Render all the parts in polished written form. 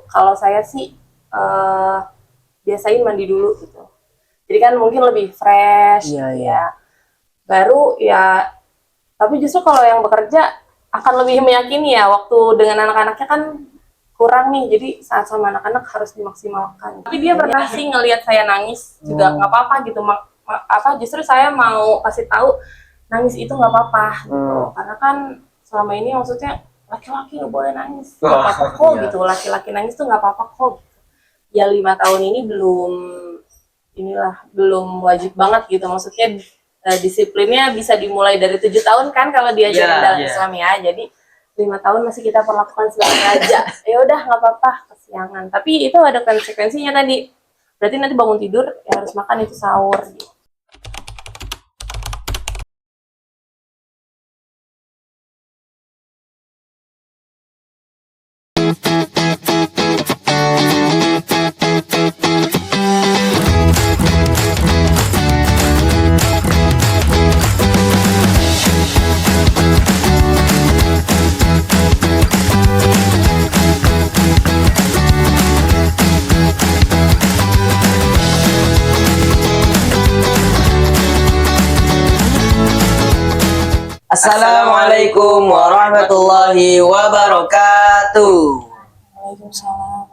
kalau saya sih biasain mandi dulu gitu. Jadi kan mungkin lebih fresh ya. Baru ya, tapi justru kalau yang bekerja akan lebih meyakini ya, waktu dengan anak-anaknya kan kurang nih, jadi saat sama anak-anak harus dimaksimalkan. Tapi dia pernah sih ngelihat saya nangis juga nggak apa-apa gitu. Justru saya mau kasih tahu nangis itu nggak apa-apa gitu. Karena kan selama ini maksudnya laki-laki nggak boleh nangis, nggak apa-apa kok gitu. Laki-laki nangis tuh nggak apa-apa kok. Gitu. Ya 5 tahun ini belum wajib banget gitu. Maksudnya disiplinnya bisa dimulai dari 7 tahun kan kalau diajarin dalam Islam ya. Jadi 5 tahun masih kita perlakukan sebagai raja. Ya udah nggak apa-apa, kesiangan. Tapi itu ada konsekuensinya tadi. Berarti nanti bangun tidur ya harus makan itu sahur gitu. Assalamualaikum warahmatullahi wabarakatuh. Waalaikumsalam.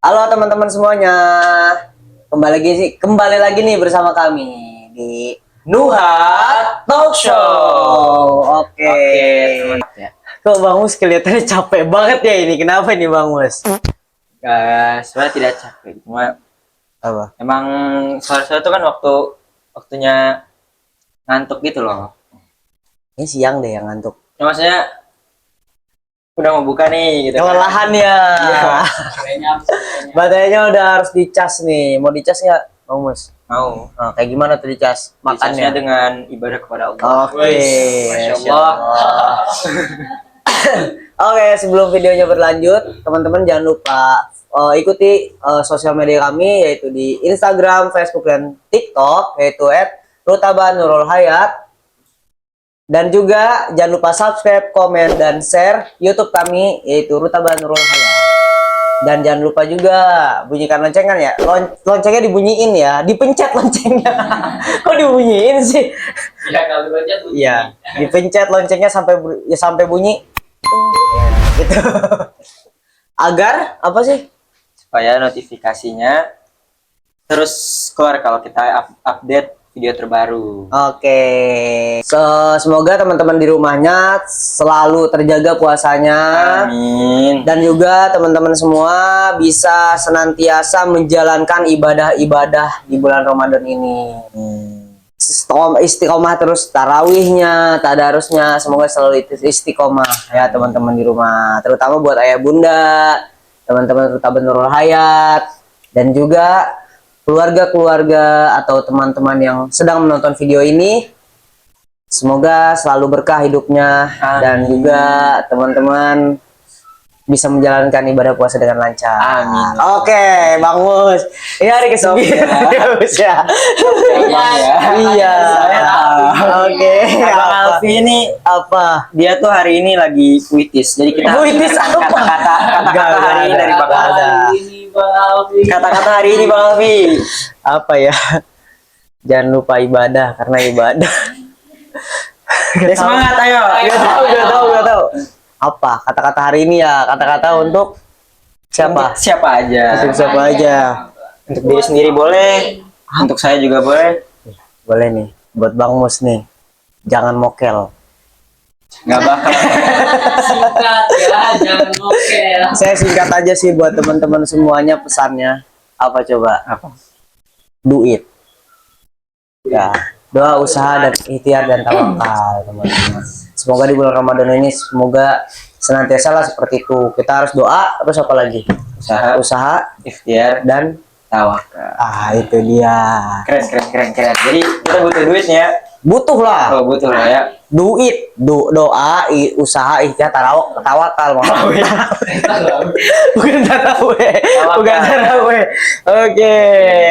Halo teman-teman semuanya, kembali lagi nih bersama kami di Nuhat Talk Show. Oke. Kok Bang Mus kelihatannya capek banget ya ini? Kenapa nih Bang Mus? Sebenarnya tidak capek, cuma Apa? emang sore-sore itu kan waktunya ngantuk gitu loh. Ini siang deh yang ngantuk. Ya, maksudnya udah mau buka nih gitu. Kelelahan ya. Baterainya udah harus dicas nih. Mau dicas nggak Bang Mus? Mau. Nah, kayak gimana tuh dicas? Makannya Makannya dengan ibadah kepada Allah. Oke. Masya Allah. Oke, sebelum videonya berlanjut, teman-teman jangan lupa ikuti sosial media kami, yaitu di Instagram, Facebook, dan TikTok, yaitu @rutabanurulhayat. Dan juga jangan lupa subscribe, komen, dan share YouTube kami, yaitu Rutabanurulhayat. Dan jangan lupa juga bunyikan loncengnya ya. Loncengnya dibunyiin ya, dipencet loncengnya. Kok dibunyiin sih? Ya kalau dipencet bunyi. Iya, dipencet loncengnya sampai bunyi. Ya, gitu. Agar apa sih? Supaya notifikasinya terus keluar kalau kita update video terbaru. Oke. Semoga teman-teman di rumahnya selalu terjaga puasanya. Amin. Dan juga teman-teman semua bisa senantiasa menjalankan ibadah-ibadah di bulan Ramadan ini. Istiqomah terus tarawihnya, tadarusnya, semoga selalu istiqomah ya teman-teman di rumah. Terutama buat ayah bunda, teman-teman Rutabanurulhayat, dan juga keluarga-keluarga atau teman-teman yang sedang menonton video ini, semoga selalu berkah hidupnya. Amin. Dan juga teman-teman bisa menjalankan ibadah puasa dengan lancar. Amin. Oke, Bang Mus. Ini hari ke-9 ya, Mus ya. Iya. Oke. Bang Alfi ini Apa? dia tuh hari ini lagi puitis. Jadi kita Puitis apa? kata-kata hari ini dari Bang Alfi. Kata-kata hari ini Bang Alfi. Apa ya? Jangan lupa ibadah, karena ibadah. Ya, semangat ayo. Gak tahu. Apa kata-kata hari ini ya? Kata-kata untuk siapa? Siapa aja. Untuk siapa aja? Untuk diri sendiri boleh. Untuk saya juga boleh. Boleh nih, buat Bang Mus nih. Jangan mokel. Nggak bakal. Singkat ya, jangan mokel. Saya singkat aja sih buat teman-teman semuanya pesannya. Apa coba? Apa? Duit. Ya, doa, usaha, dan ikhtiar dan tawakal, teman-teman. Semoga di bulan Ramadan ini semoga senantiasa lah seperti itu. Kita harus doa, terus apa lagi? Usaha, Ikhtiar dan tawakal. itu dia. Keren. Jadi kita butuh duitnya. Butuh lah. Oh, butuh lah ya. Duit, doa, usaha, ikhtiar, tawakal. Bukan tarawih. Bukan tarawih. Oke,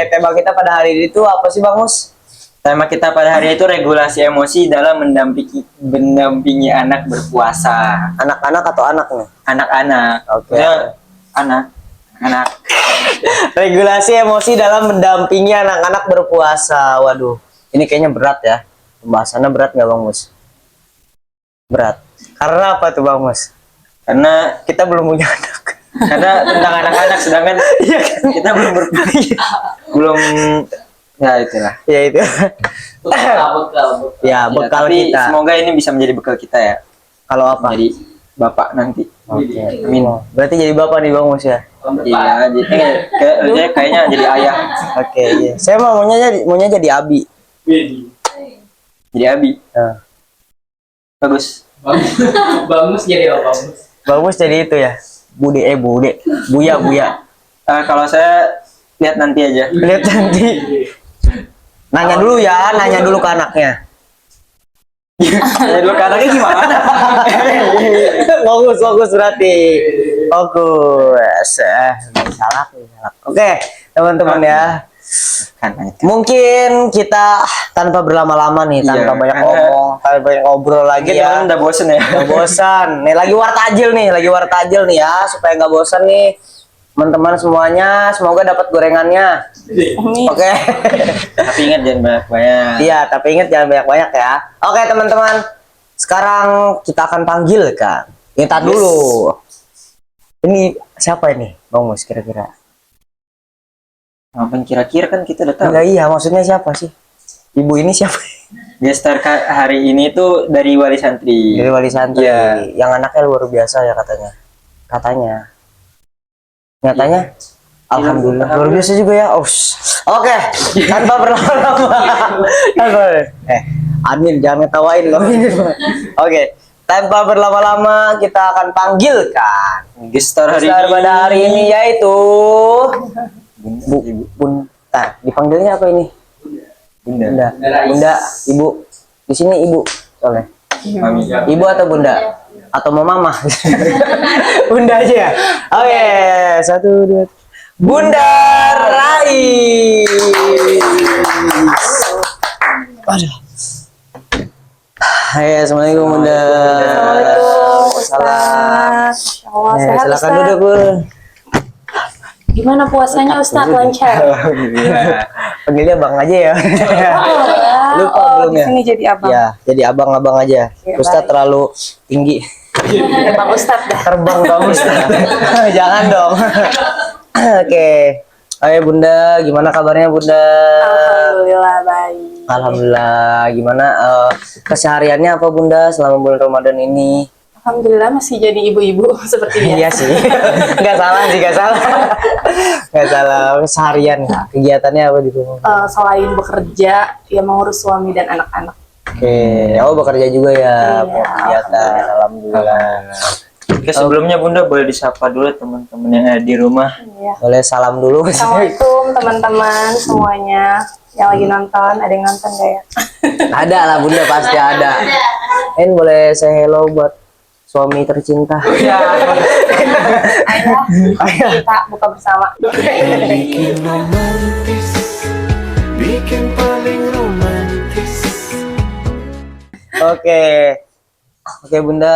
tema kita pada hari ini tuh apa sih Bang Mus? Tema kita pada hari itu regulasi emosi dalam mendampingi anak berpuasa. Anak-anak atau anak nih? Anak-anak. Oke. Ya, anak. anak. Regulasi emosi dalam mendampingi anak-anak berpuasa. Waduh, ini kayaknya berat ya. Pembahasannya berat nggak Bang Mus? Berat. Karena apa tuh Bang Mus? Karena Kita belum punya anak. tentang anak-anak, sedangkan kita belum ya itulah. Ya itu. Bekal. Ya, Ya, bekal tapi kita. semoga ini bisa menjadi bekal kita ya. Kalau apa? Jadi bapak nanti. Oke. Amin. Berarti jadi bapak nih Bang Mus ya? Iya, jadi kayaknya jadi ayah. Oke, iya. Saya maunya jadi abi. Jadi abi. Nah, Bagus. Bagus jadi apa? Bagus. Bang Mus jadi itu ya. Bude. Buya. Kalau saya lihat nanti aja. Lihat nanti. Nanya dulu ke anaknya. Ya dulu ke anaknya gimana? Fokus berarti. Fokus. Salah. Oke, teman-teman ya. Kan, Mungkin kita tanpa berlama-lama nih, tanpa Iya, banyak karena- ngomong, tanpa banyak ngobrol lagi kita ya. udah bosen ya. Udah bosan. Nih lagi wartajil nih ya, supaya nggak bosan nih. Teman-teman semuanya, semoga dapat gorengannya. Oke. Tapi ingat jangan banyak-banyak. Iya, tapi ingat jangan banyak-banyak ya. Oke, teman-teman. Sekarang kita akan panggil kan. Kita dulu. Ini siapa ini, Bang Mus kira-kira? Ngapain kira-kira kan kita udah tahu. Enggak iya, maksudnya siapa sih? Ibu ini siapa? Gestar hari ini tuh dari Wali Santri. Dari Wali Santri. Iya. Yang anaknya luar biasa ya katanya. Nyatanya alhamdulillah luar biasa juga ya. Oke, tanpa berlama-lama. Amin, jangan ngetawain loh. Oke, tanpa berlama-lama kita akan panggilkan Gestar hari besar ini. pada hari ini yaitu Ibu. Bunda. Dipanggilnya apa ini? Bunda. Bunda, Ibu. Di sini Ibu soalnya. Mami. Ibu atau Bunda? Atau mau Mama? Bunda aja ya? Oke, 1, 2. Bunda Rai. Aduh. Hai, assalamualaikum Bunda. Assalamualaikum Ustaz. Allah sehat Silakan Ustaz. duduk Bun. Gimana puasanya Ustaz, lancar? Panggilnya Bang aja ya. Lupa belum di ya? sini jadi abang. Ya, jadi abang-abang aja. Ya, Ustaz baik. terlalu tinggi. Bang Ustaz dah. Terbang Bang Ustaz. Jangan dong. Oke. Ayo Bunda, gimana kabarnya Bunda? Alhamdulillah baik. Alhamdulillah. Gimana kesehariannya apa Bunda selama bulan Ramadan ini? Alhamdulillah masih jadi ibu-ibu seperti biasa. Iya sih. Nggak salah sih, nggak salah. Nggak salah. Keseharian kegiatannya apa di rumah? Selain bekerja, ya mengurus suami dan anak-anak. Oke. Oh, bekerja juga ya. Iya, Buat kegiatan. Alhamdulillah. Oke, sebelumnya Bunda boleh disapa dulu teman-teman yang ada di rumah. Iya. Boleh salam dulu. Assalamualaikum teman-teman semuanya yang lagi nonton. Ada yang nonton nggak ya? Ada lah Bunda, pasti ada. Boleh saya hello buat suami tercinta. Ayo kita buka bersama. Bikin romantis, bikin paling romantis. Oke Bunda,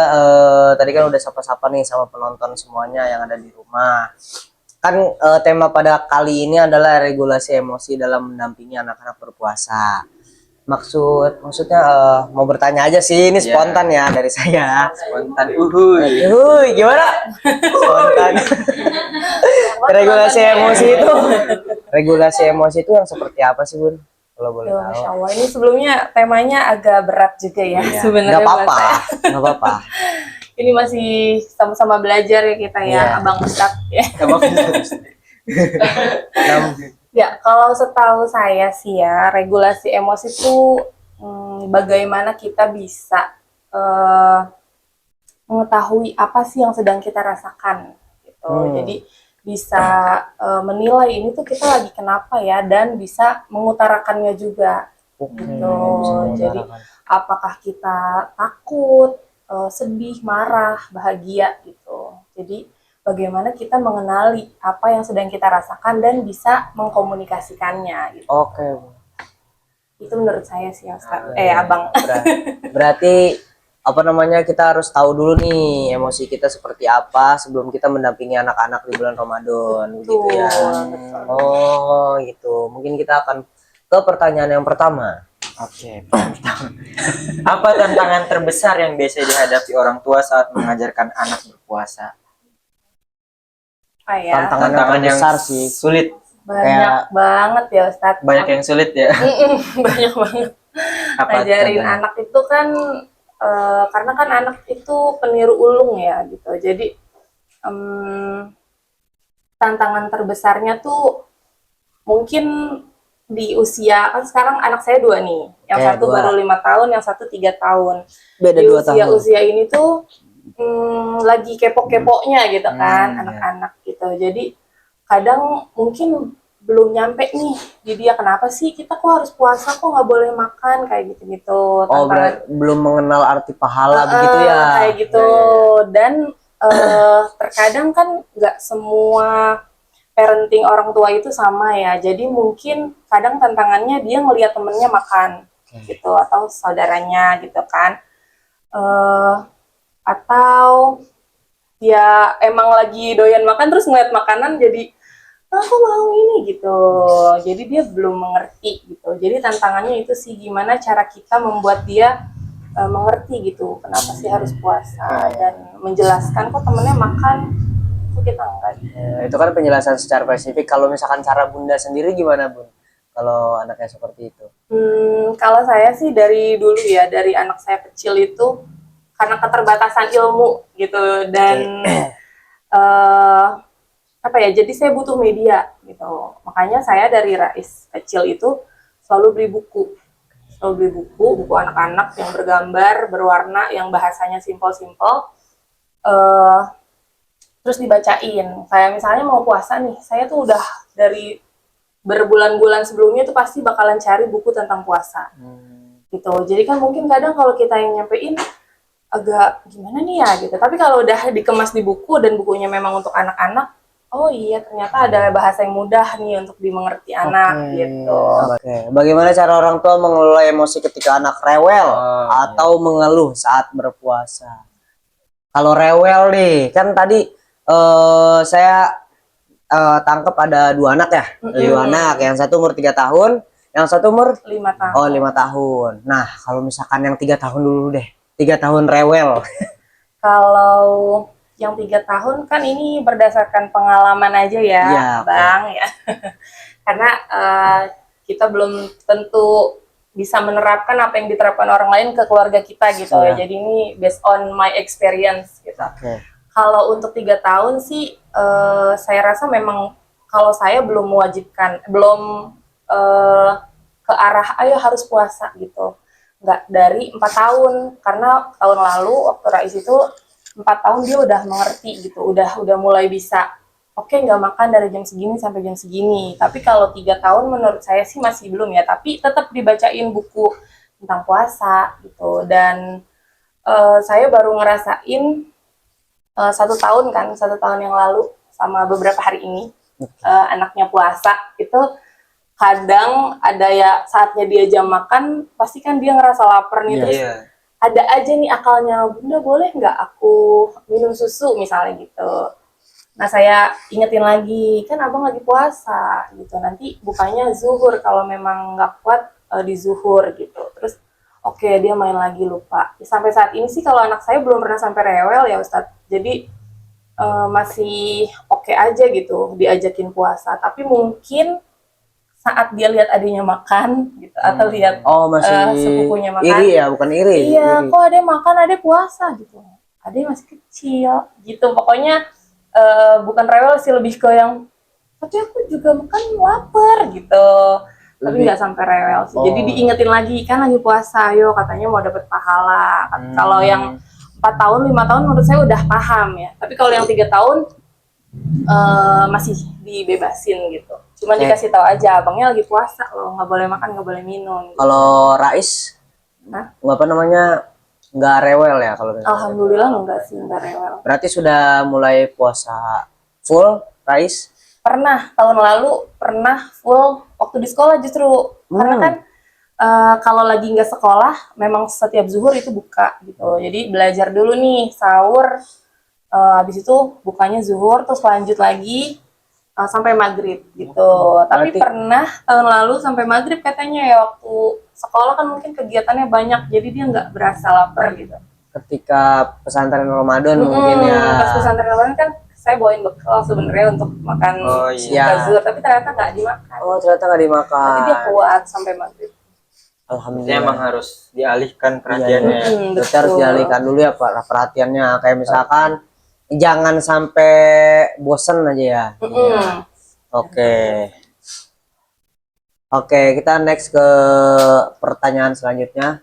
tadi kan udah sapa-sapa nih sama penonton semuanya yang ada di rumah. Kan tema pada kali ini adalah regulasi emosi dalam mendampingi anak-anak berpuasa. Maksudnya mau bertanya aja sih, ini spontan ya dari saya. Spontan. Gimana? Spontan. Regulasi emosi itu yang seperti apa sih Bun? Kalau boleh Duh, tahu. Masya Allah. Ini sebelumnya temanya agak berat juga ya sebenarnya. Nggak apa-apa, buat saya. nggak apa-apa. Ini masih sama-sama belajar ya kita ya, Iya. Abang Ustadz ya. Ya, kalau setahu saya sih ya, regulasi emosi itu bagaimana kita bisa mengetahui apa sih yang sedang kita rasakan gitu. Jadi bisa menilai ini tuh kita lagi kenapa ya, dan bisa mengutarakannya juga gitu. Jadi apakah kita takut, sedih, marah, bahagia gitu. Jadi bagaimana kita mengenali apa yang sedang kita rasakan dan bisa mengkomunikasikannya gitu. Oke. Itu menurut saya sih ya Ustaz. Abang. Berarti apa namanya, kita harus tahu dulu nih emosi kita seperti apa sebelum kita mendampingi anak-anak di bulan Ramadan gitu ya. Betul. Oh gitu. Mungkin kita akan ke pertanyaan yang pertama. Oke. Apa tantangan terbesar yang biasa dihadapi orang tua saat mengajarkan anak berpuasa? Ya, Tantangan yang besar sih. sulit. banyak banget ya Ustadz. Banyak yang sulit ya. Banyak banget. Apa Ngajarin contohnya? anak itu kan karena kan anak itu peniru ulung ya gitu. Jadi tantangan terbesarnya tuh mungkin di usia, kan sekarang anak saya 2 nih, yang satu 2. baru 5 tahun, yang satu 3 tahun. Beda Di 2 tahun. usia ini tuh lagi kepo-keponya gitu kan, ya. anak-anak gitu. Jadi kadang mungkin belum nyampe nih di dia, kenapa sih kita kok harus puasa, kok nggak boleh makan, kayak gitu-gitu. Oh, belum mengenal arti pahala begitu ya. Kayak gitu. Dan terkadang kan nggak semua parenting orang tua itu sama ya. Jadi mungkin kadang tantangannya dia ngelihat temennya makan gitu, atau saudaranya gitu kan. Atau dia emang lagi doyan makan terus ngeliat makanan jadi aku mau ini gitu. Jadi dia belum mengerti gitu. Jadi tantangannya itu sih, gimana cara kita membuat dia mengerti gitu, kenapa sih harus puasa, dan menjelaskan kok temennya makan, kok kita enggak gitu. Itu kan penjelasan secara spesifik. Kalau misalkan cara Bunda sendiri gimana, Bun? Kalau anaknya seperti itu? Kalau saya sih dari dulu ya, dari anak saya kecil itu karena keterbatasan ilmu gitu, dan apa ya, jadi saya butuh media gitu. Makanya saya dari Rais kecil itu selalu beli buku buku anak-anak yang bergambar, berwarna, yang bahasanya simpel-simpel, terus dibacain. Kayak misalnya mau puasa nih, saya tuh udah dari berbulan-bulan sebelumnya tuh pasti bakalan cari buku tentang puasa gitu. Jadi kan mungkin kadang kalau kita yang nyampein agak gimana nih ya gitu, tapi kalau udah dikemas di buku dan bukunya memang untuk anak-anak, oh iya ternyata ada bahasa yang mudah nih untuk dimengerti anak gitu. Oke. Bagaimana cara orang tua mengelola emosi ketika anak rewel atau mengeluh saat berpuasa? Kalau rewel nih, kan tadi saya tangkap ada 2 anak ya, 2 anak, yang satu umur 3 tahun, yang satu umur 5 tahun. Oh, 5 tahun. Nah, kalau misalkan yang 3 tahun dulu deh, 3 tahun rewel. Kalau yang 3 tahun kan ini berdasarkan pengalaman aja ya, Iya, Bang ya. Karena kita belum tentu bisa menerapkan apa yang diterapkan orang lain ke keluarga kita gitu ya. Jadi ini based on my experience gitu. Kalau untuk 3 tahun sih saya rasa memang kalau saya belum mewajibkan, belum ke arah ayo harus puasa gitu. Nggak dari 4 tahun, karena tahun lalu waktu Rais itu 4 tahun dia udah mengerti gitu, udah mulai bisa oke, nggak makan dari jam segini sampai jam segini. Tapi kalau 3 tahun menurut saya sih masih belum ya, tapi tetap dibacain buku tentang puasa gitu. Dan saya baru ngerasain 1 tahun kan, 1 tahun yang lalu sama beberapa hari ini anaknya puasa itu kadang ada ya saatnya dia jam makan, pasti kan dia ngerasa lapar nih, terus ada aja nih akalnya, Bunda boleh nggak aku minum susu misalnya gitu. Nah saya ingetin lagi, kan abang lagi puasa gitu, nanti bukanya zuhur, kalau memang nggak kuat di zuhur gitu. Terus oke, dia main lagi lupa. Sampai saat ini sih kalau anak saya belum pernah sampai rewel ya Ustadz, jadi masih oke aja gitu diajakin puasa. Tapi mungkin saat dia lihat adiknya makan gitu, atau lihat sepupunya makan, iri ya, bukan iri. Iya, kok adek makan, adek puasa gitu, adek masih kecil gitu. Pokoknya bukan rewel sih, lebih ke yang tapi aku juga makan lapar gitu, tapi nggak sampai rewel sih. Jadi diingetin lagi, kan lagi puasa, ayo katanya mau dapat pahala. Kalau yang 4 tahun 5 tahun menurut saya udah paham ya, tapi kalau yang 3 tahun masih dibebasin gitu. Cuman dikasih tahu aja, abangnya lagi puasa loh, nggak boleh makan, nggak boleh minum gitu. Kalau Rais apa namanya, nggak rewel ya kalau misalnya? Alhamdulillah enggak sih, nggak rewel. Berarti sudah mulai puasa full, Rais? Pernah, tahun lalu pernah full waktu di sekolah justru. Karena kan Kalau lagi nggak sekolah, memang setiap zuhur itu buka gitu. Jadi belajar dulu nih, sahur, habis itu bukanya zuhur, terus lanjut lagi sampai maghrib gitu. Tapi Berarti- pernah tahun lalu sampai maghrib katanya ya, waktu sekolah kan mungkin kegiatannya banyak, jadi dia nggak berasa lapar gitu. Ketika pesantren Ramadan mungkin ya. Pas pesantren kemarin kan saya bawain bekal sebenarnya untuk makan Oh, iya. zuhur, tapi ternyata nggak dimakan. Oh, ternyata nggak dimakan. Tapi dia kuat sampai maghrib. Dia Alhamdulillah. emang harus dialihkan perhatiannya. Berarti Betul. harus dialihkan dulu ya Pak perhatiannya. Kayak misalkan jangan sampai bosen aja ya. Mm-mm. Oke. Oke, kita next ke pertanyaan selanjutnya.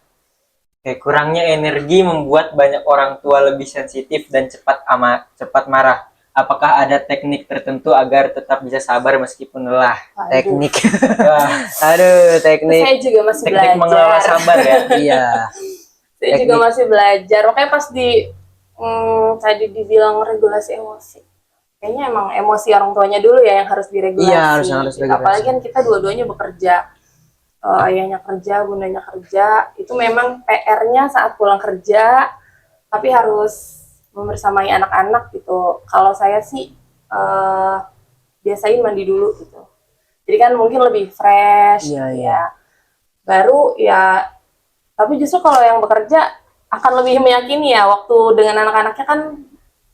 Oke, kurangnya energi membuat banyak orang tua lebih sensitif dan cepat marah. Apakah ada teknik tertentu agar tetap bisa sabar meskipun lelah? Waduh. Teknik. Wah, Aduh, teknik. Saya juga masih teknik mengelola belajar. sabar ya. Iya. Saya juga Teknik. masih belajar. Makanya pas tadi dibilang regulasi emosi. Kayaknya emang emosi orang tuanya dulu ya yang harus diregulasi. Iya, harus regulasi. Apalagi kan kita dua-duanya bekerja. Ayahnya kerja, bundanya kerja. Itu memang PR-nya saat pulang kerja, tapi harus membersamai anak-anak gitu. Kalau saya sih biasain mandi dulu gitu. Jadi kan mungkin lebih fresh. Iya, gitu iya. ya. Baru ya, tapi justru kalau yang bekerja akan lebih meyakini ya, waktu dengan anak-anaknya kan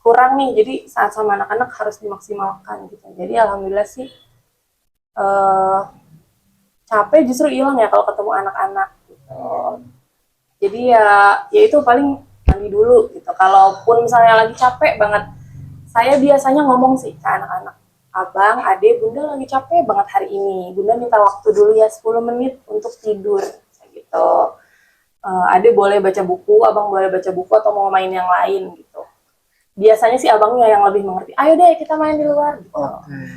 kurang nih, jadi saat sama anak-anak harus dimaksimalkan gitu. Jadi alhamdulillah sih capek justru hilang ya kalau ketemu anak-anak gitu. Jadi ya itu paling mandi dulu gitu. Kalaupun misalnya lagi capek banget, saya biasanya ngomong sih ke anak-anak, abang, ade, bunda lagi capek banget hari ini, bunda minta waktu dulu ya 10 menit untuk tidur kayak gitu. Ade boleh baca buku, abang boleh baca buku atau mau main yang lain gitu. Biasanya sih abangnya yang lebih mengerti, ayo deh kita main di luar gitu.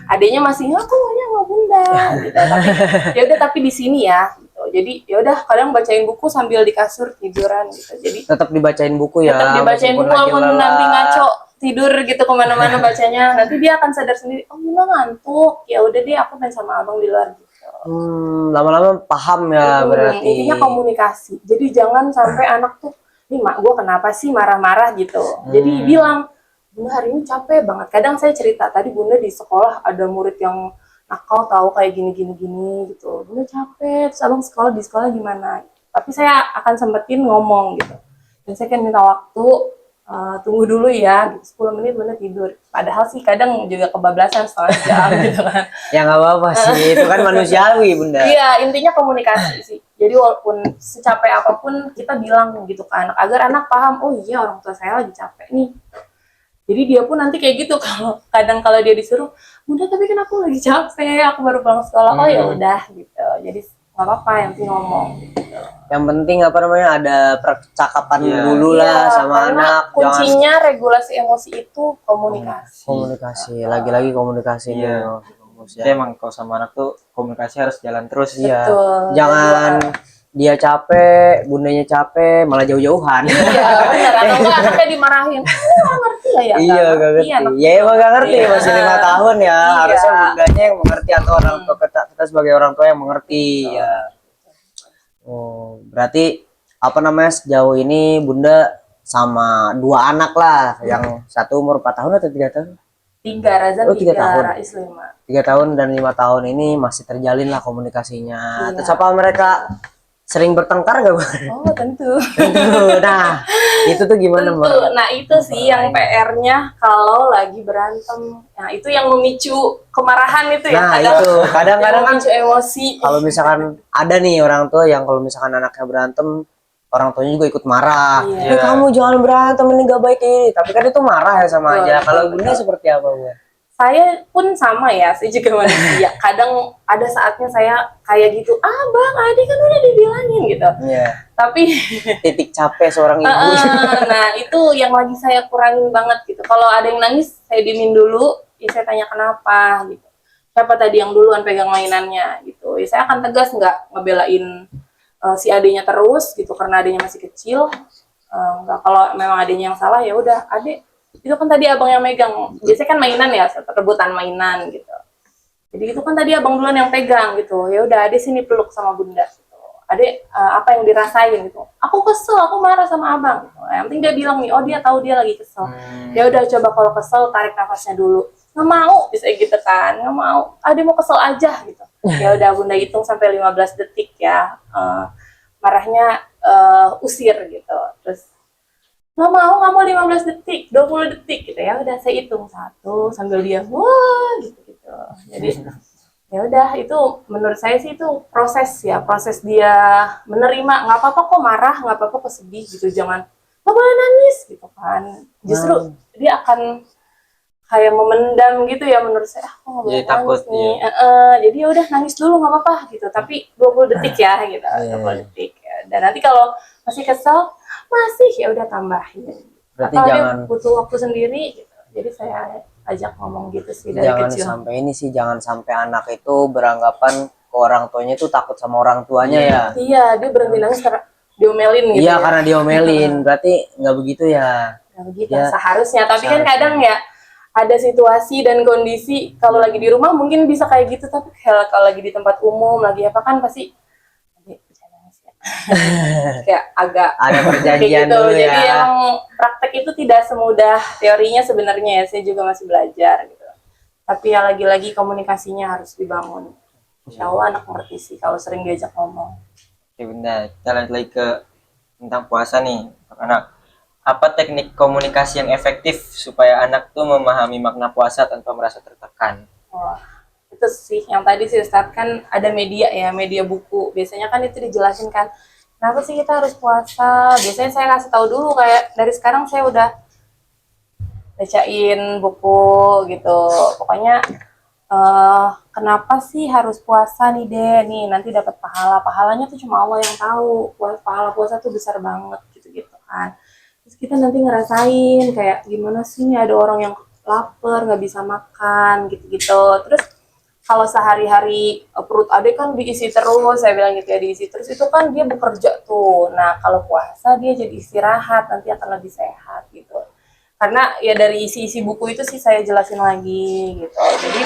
Adenya masih, aku maunya sama bunda gitu. Tapi ya udah, tapi di sini ya gitu. Jadi ya udah, kadang bacain buku sambil di kasur tiduran gitu. Jadi Tetap dibacain buku ya. tetap dibacain meskipun buku, lagi walaupun lelah. nanti ngaco tidur gitu kemana-mana bacanya, nanti dia akan sadar sendiri, oh bunda ngantuk, ya udah deh aku main sama abang di luar gitu. Lama-lama paham ya berarti. Intinya komunikasi. Jadi jangan sampai anak tuh, nih mak gue kenapa sih marah-marah gitu. Jadi bilang, bunda hari ini capek banget. Kadang saya cerita, tadi bunda di sekolah ada murid yang nakal tahu kayak gini gitu. Bunda capek, terus abang di sekolah gimana? Tapi saya akan sempetin ngomong gitu. Dan saya kan minta waktu, tunggu dulu ya, gitu. 10 menit bunda tidur. Padahal sih kadang juga kebablasan setengah jam gitu kan. Ya nggak apa-apa sih, itu kan manusiawi bunda. Iya, intinya komunikasi sih. Jadi walaupun secapek apapun kita bilang gitu ke anak, agar anak paham, oh iya orang tua saya lagi capek nih. Jadi dia pun nanti kayak gitu, kalau dia disuruh, bunda tapi kan aku lagi capek, aku baru pulang sekolah. Oh ya udah gitu. Jadi nggak apa-apa, yang penting ngomong. Gitu. Yang penting apa namanya ada percakapan Iya. dulu lah Iya, sama karena anak. Jangan kuncinya regulasi emosi itu komunikasi. komunikasi, lagi-lagi komunikasi Iya. nih. Mas, Jadi ya. emang kalau sama anak tuh komunikasi harus jalan terus. Iya. Betul. Jangan dia capek, bundanya capek, malah jauh-jauhan. Iya benar, atau enggak anaknya dimarahin. Nggak ngerti ya. Iya, gak ngerti. anak Ya emang gak ngerti, Iya. masih 5 tahun ya. Iya. Harusnya bundanya yang mengerti atau orang tua kita sebagai orang tua yang mengerti. Ya. Oh, berarti apa namanya sejauh ini bunda sama 2 anak lah, yang satu umur 4 tahun atau 3 tahun? 3, Razan Oh, 3 3, tahun. Rais 5. 3 tahun dan 5 tahun ini masih terjalin lah komunikasinya. Iya. Terus apa mereka sering bertengkar gak, Bu? Oh tentu. Nah, itu tuh gimana, Tentu. Mbak? Nah itu sih yang PR-nya kalau lagi berantem. Nah itu yang memicu kemarahan itu ya. Nah, kadang, itu. Kadang-kadang kan memicu emosi. kalau misalkan ada nih orang tua yang kalau misalkan anaknya berantem, orang tuanya juga ikut marah. Iya. Kamu jangan berantem, ini gak baik ini. Tapi kan itu marah ya sama Betul, aja. Kalau betul, bunda betul. seperti apa, Bu? Saya pun sama ya, saya juga manusia. Kadang ada saatnya saya kayak gitu, bang, adik kan udah dibilangin gitu. Iya. Tapi Titik capek seorang ibu. nah itu yang lagi saya kurangin banget gitu. Kalau ada yang nangis, saya diemin dulu, ya saya tanya kenapa gitu. Siapa tadi yang duluan pegang mainannya gitu. Ya saya akan tegas, nggak ngebelain si adiknya terus gitu karena adiknya masih kecil. Nggak, kalau memang adiknya yang salah ya udah, adik itu kan tadi abang yang megang. Biasanya kan mainan ya, rebutan mainan gitu. Jadi itu kan tadi abang duluan yang pegang gitu. Ya udah, adik sini peluk sama bunda gitu. adek apa yang dirasain gitu. Aku kesel, aku marah sama abang. Gitu. Yang penting dia bilang nih, oh dia tahu dia lagi kesel. Ya udah coba kalau kesel tarik nafasnya dulu. Nggak mau, bisa gitu kan? Nggak mau. Adek mau kesel aja gitu. Ya udah bunda hitung sampai 15 detik ya. Marahnya usir gitu. Terus nggak mau 15 detik, 20 detik gitu ya. Udah saya hitung 1 sambil dia wah gitu. Jadi ya udah itu menurut saya sih itu proses dia menerima, nggak apa-apa kok marah, nggak apa-apa kok sedih gitu, jangan nggak boleh nangis gitu kan, justru dia akan kayak memendam gitu ya menurut saya, aku nggak boleh Jadi takut, nangis nih. Jadi ya udah nangis dulu nggak apa-apa gitu, tapi 20 detik ya gitu, 20 detik ya. Dan nanti kalau masih kesel masih ya udah tambahin, Berarti atau dia jangan butuh waktu sendiri gitu. Jadi saya ajak ngomong gitu sih dari jangan kecil. sampai ini sih, jangan sampai anak itu beranggapan ke orang tuanya itu takut sama orang tuanya ya. Iya, dia berhenti nangis karena diomelin gitu. Iya, ya. karena diomelin. Berarti nggak begitu ya. Nggak begitu Ya, seharusnya, tapi kan seharusnya. kadang ya ada situasi dan kondisi kalau lagi di rumah mungkin bisa kayak gitu, tapi kalau lagi di tempat umum lagi apa kan pasti "Adik, jangan nangis ya." kayak agak Ada kayak perjanjian gitu. dulu Jadi ya. yang praktek itu tidak semudah teorinya sebenarnya ya. Saya juga masih belajar gitu. Tapi ya lagi-lagi komunikasinya harus dibangun. Insya Allah anak ngerti sih kalau sering diajak ngomong. Oke bunda, kita lanjut lagi ke tentang puasa nih untuk anak. Apa teknik komunikasi yang efektif supaya anak tuh memahami makna puasa tanpa merasa tertekan? Wah, itu sih yang tadi sih Ustadz, kan ada media ya, media buku. Biasanya kan itu dijelasin kan, kenapa sih kita harus puasa? Biasanya saya kasih tahu dulu, kayak dari sekarang saya udah bacain buku gitu. Pokoknya kenapa sih harus puasa nih deh? Nih nanti dapat pahala. Pahalanya tuh cuma Allah yang tahu. Pahala puasa tuh besar banget gitu-gitu kan. Terus kita nanti ngerasain kayak gimana sih nih ada orang yang lapar nggak bisa makan gitu-gitu. Terus kalau sehari-hari perut adek kan diisi terus, saya bilang gitu ya, diisi terus, itu kan dia bekerja tuh. Nah kalau puasa dia jadi istirahat, nanti akan lebih sehat gitu. Karena ya dari isi-isi buku itu sih saya jelasin lagi gitu. Jadi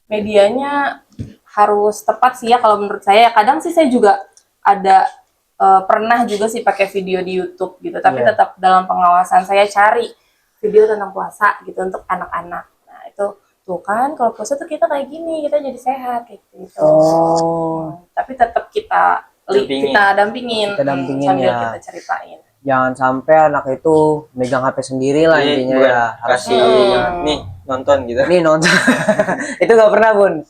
medianya harus tepat sih ya kalau menurut saya. Kadang sih saya juga ada pernah juga sih pakai video di YouTube gitu, tapi tetap dalam pengawasan saya cari video tentang puasa gitu untuk anak-anak. Nah itu tuh kan kalau puasa tuh kita kayak gini, kita jadi sehat kayak gitu. Tapi tetap kita dampingin, Kita dampingin sambil ya. kita ceritain. Jangan sampai anak itu megang HP sendiri lah Jadi intinya bukan ya. Harus kasih nih nonton gitu. nih nonton. Itu nggak pernah Bun.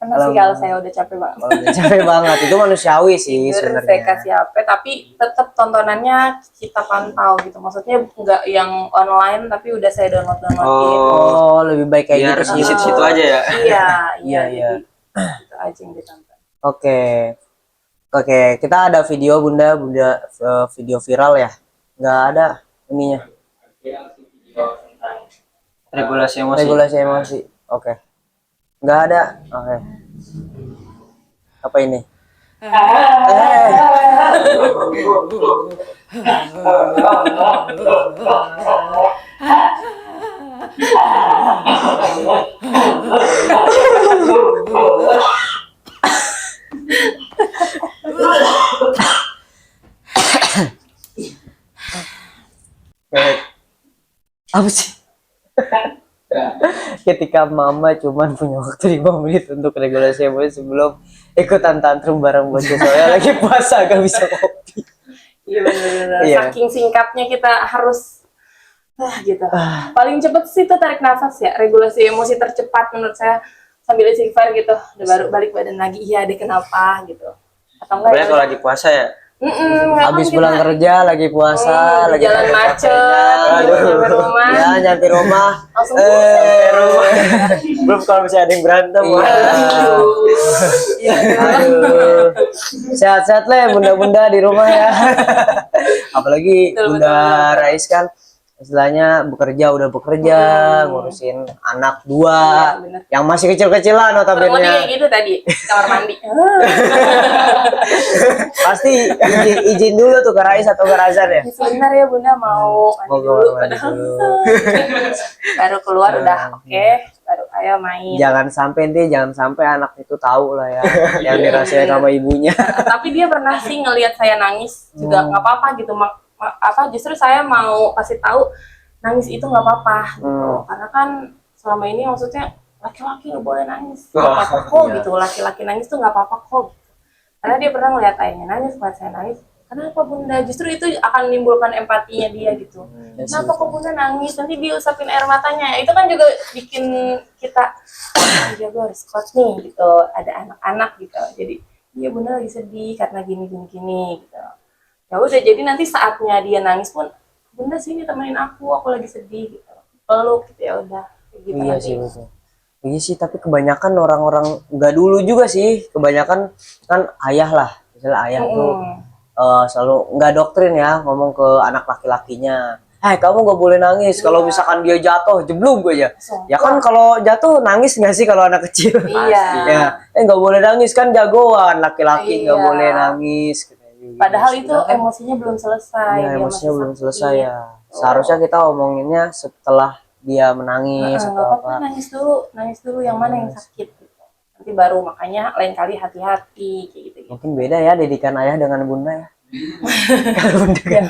Karena sih kalau saya udah capek banget. Kalau udah capek banget itu manusiawi sih Tidur, saya sebenarnya. kasih HP, tapi tetap tontonannya kita pantau gitu. Maksudnya nggak yang online, tapi udah saya downloadin. Oh, lebih baik kayak Biar gitu sih. di situ-situ aja ya. Iya. Iya. Jadi itu aja yang ditonton. Oke, kita ada video Bunda video viral ya. Nggak ada ininya. Regulasi emosi. Regulasi emosi. Oke. Nggak ada. Oke. Apa ini? Apa sih? Ketika mama cuman punya waktu 5 menit untuk regulasi emosi sebelum ikutan tantrum bareng bocah, soalnya lagi puasa gak bisa kopi. Iya benar-benar. Iya. Saking singkatnya kita harus gitu. Paling cepet sih itu tarik nafas ya. Regulasi emosi tercepat menurut saya sambil istighfar gitu. Udah baru balik badan lagi. Iya deh kenapa gitu. Atau enggak Sebenarnya kalau lagi puasa ya. Habis pulang kerja lagi puasa, lagi jalan macet, Aduh. nyampe rumah. Ya, nyampe rumah. Langsung Belum kalau misalnya ada yang berantem. Iya. Iya. Aduh. Sehat-sehat lah ya bunda-bunda di rumah ya. Apalagi Betul, Bunda Rais kan istilahnya udah bekerja, ngurusin anak 2 Iya, bener. yang masih kecil-kecilan Kurang lebih kayak notabene. gitu tadi, kamar mandi. Pasti izin dulu tuh ke Rais atau ke Razan ya. Sebentar ya Bunda mau mandi Mau dulu. mandi dulu. Baru keluar udah oke. baru ayo main. Jangan sampai anak itu tahu lah ya yang dirasain sama ibunya. Tapi dia pernah sih ngelihat saya nangis juga nggak apa-apa gitu. Justru saya mau kasih tahu nangis itu nggak apa-apa gitu. Karena kan selama ini maksudnya laki-laki nggak boleh nangis, nggak apa-apa kok gitu. Laki-laki nangis tuh nggak apa-apa kok. Gitu. Karena dia pernah ngeliat ayahnya nangis, ngeliat saya nangis. Kenapa bunda? Justru itu akan menimbulkan empatinya dia gitu. Kenapa kok bunda nangis? Nanti dia usapin air matanya. Itu kan juga bikin kita, gue harus kuat nih gitu. Ada anak-anak gitu. Jadi iya bunda lagi sedih karena gini gitu. Ya udah, jadi nanti saatnya dia nangis pun, bunda sini temenin aku lagi sedih gitu. Peluk gitu, ya udah. Gitu Iya nanti. sih betul. Iya sih, tapi kebanyakan orang-orang nggak dulu juga sih, kebanyakan kan ayah lah, misalnya ayah tuh selalu nggak doktrin ya ngomong ke anak laki-lakinya, kamu nggak boleh nangis kalau misalkan dia jatuh jeblung gue aja. Ya kan kalau jatuh nangis nggak sih kalau anak kecil? Iya. Ya, nggak boleh nangis kan jagoan laki-laki nggak Iya. boleh nangis. Padahal itu emosinya belum selesai. Ya, dia emosinya masih belum sakit. selesai ya. Seharusnya kita omonginnya setelah dia menangis Nggak atau apa-apa, apa. nangis dulu yang mana yang sakit gitu. Nanti baru, makanya lain kali hati-hati kayak gitu. Mungkin beda ya didikan ayah dengan bunda ya. Kalau bunda kan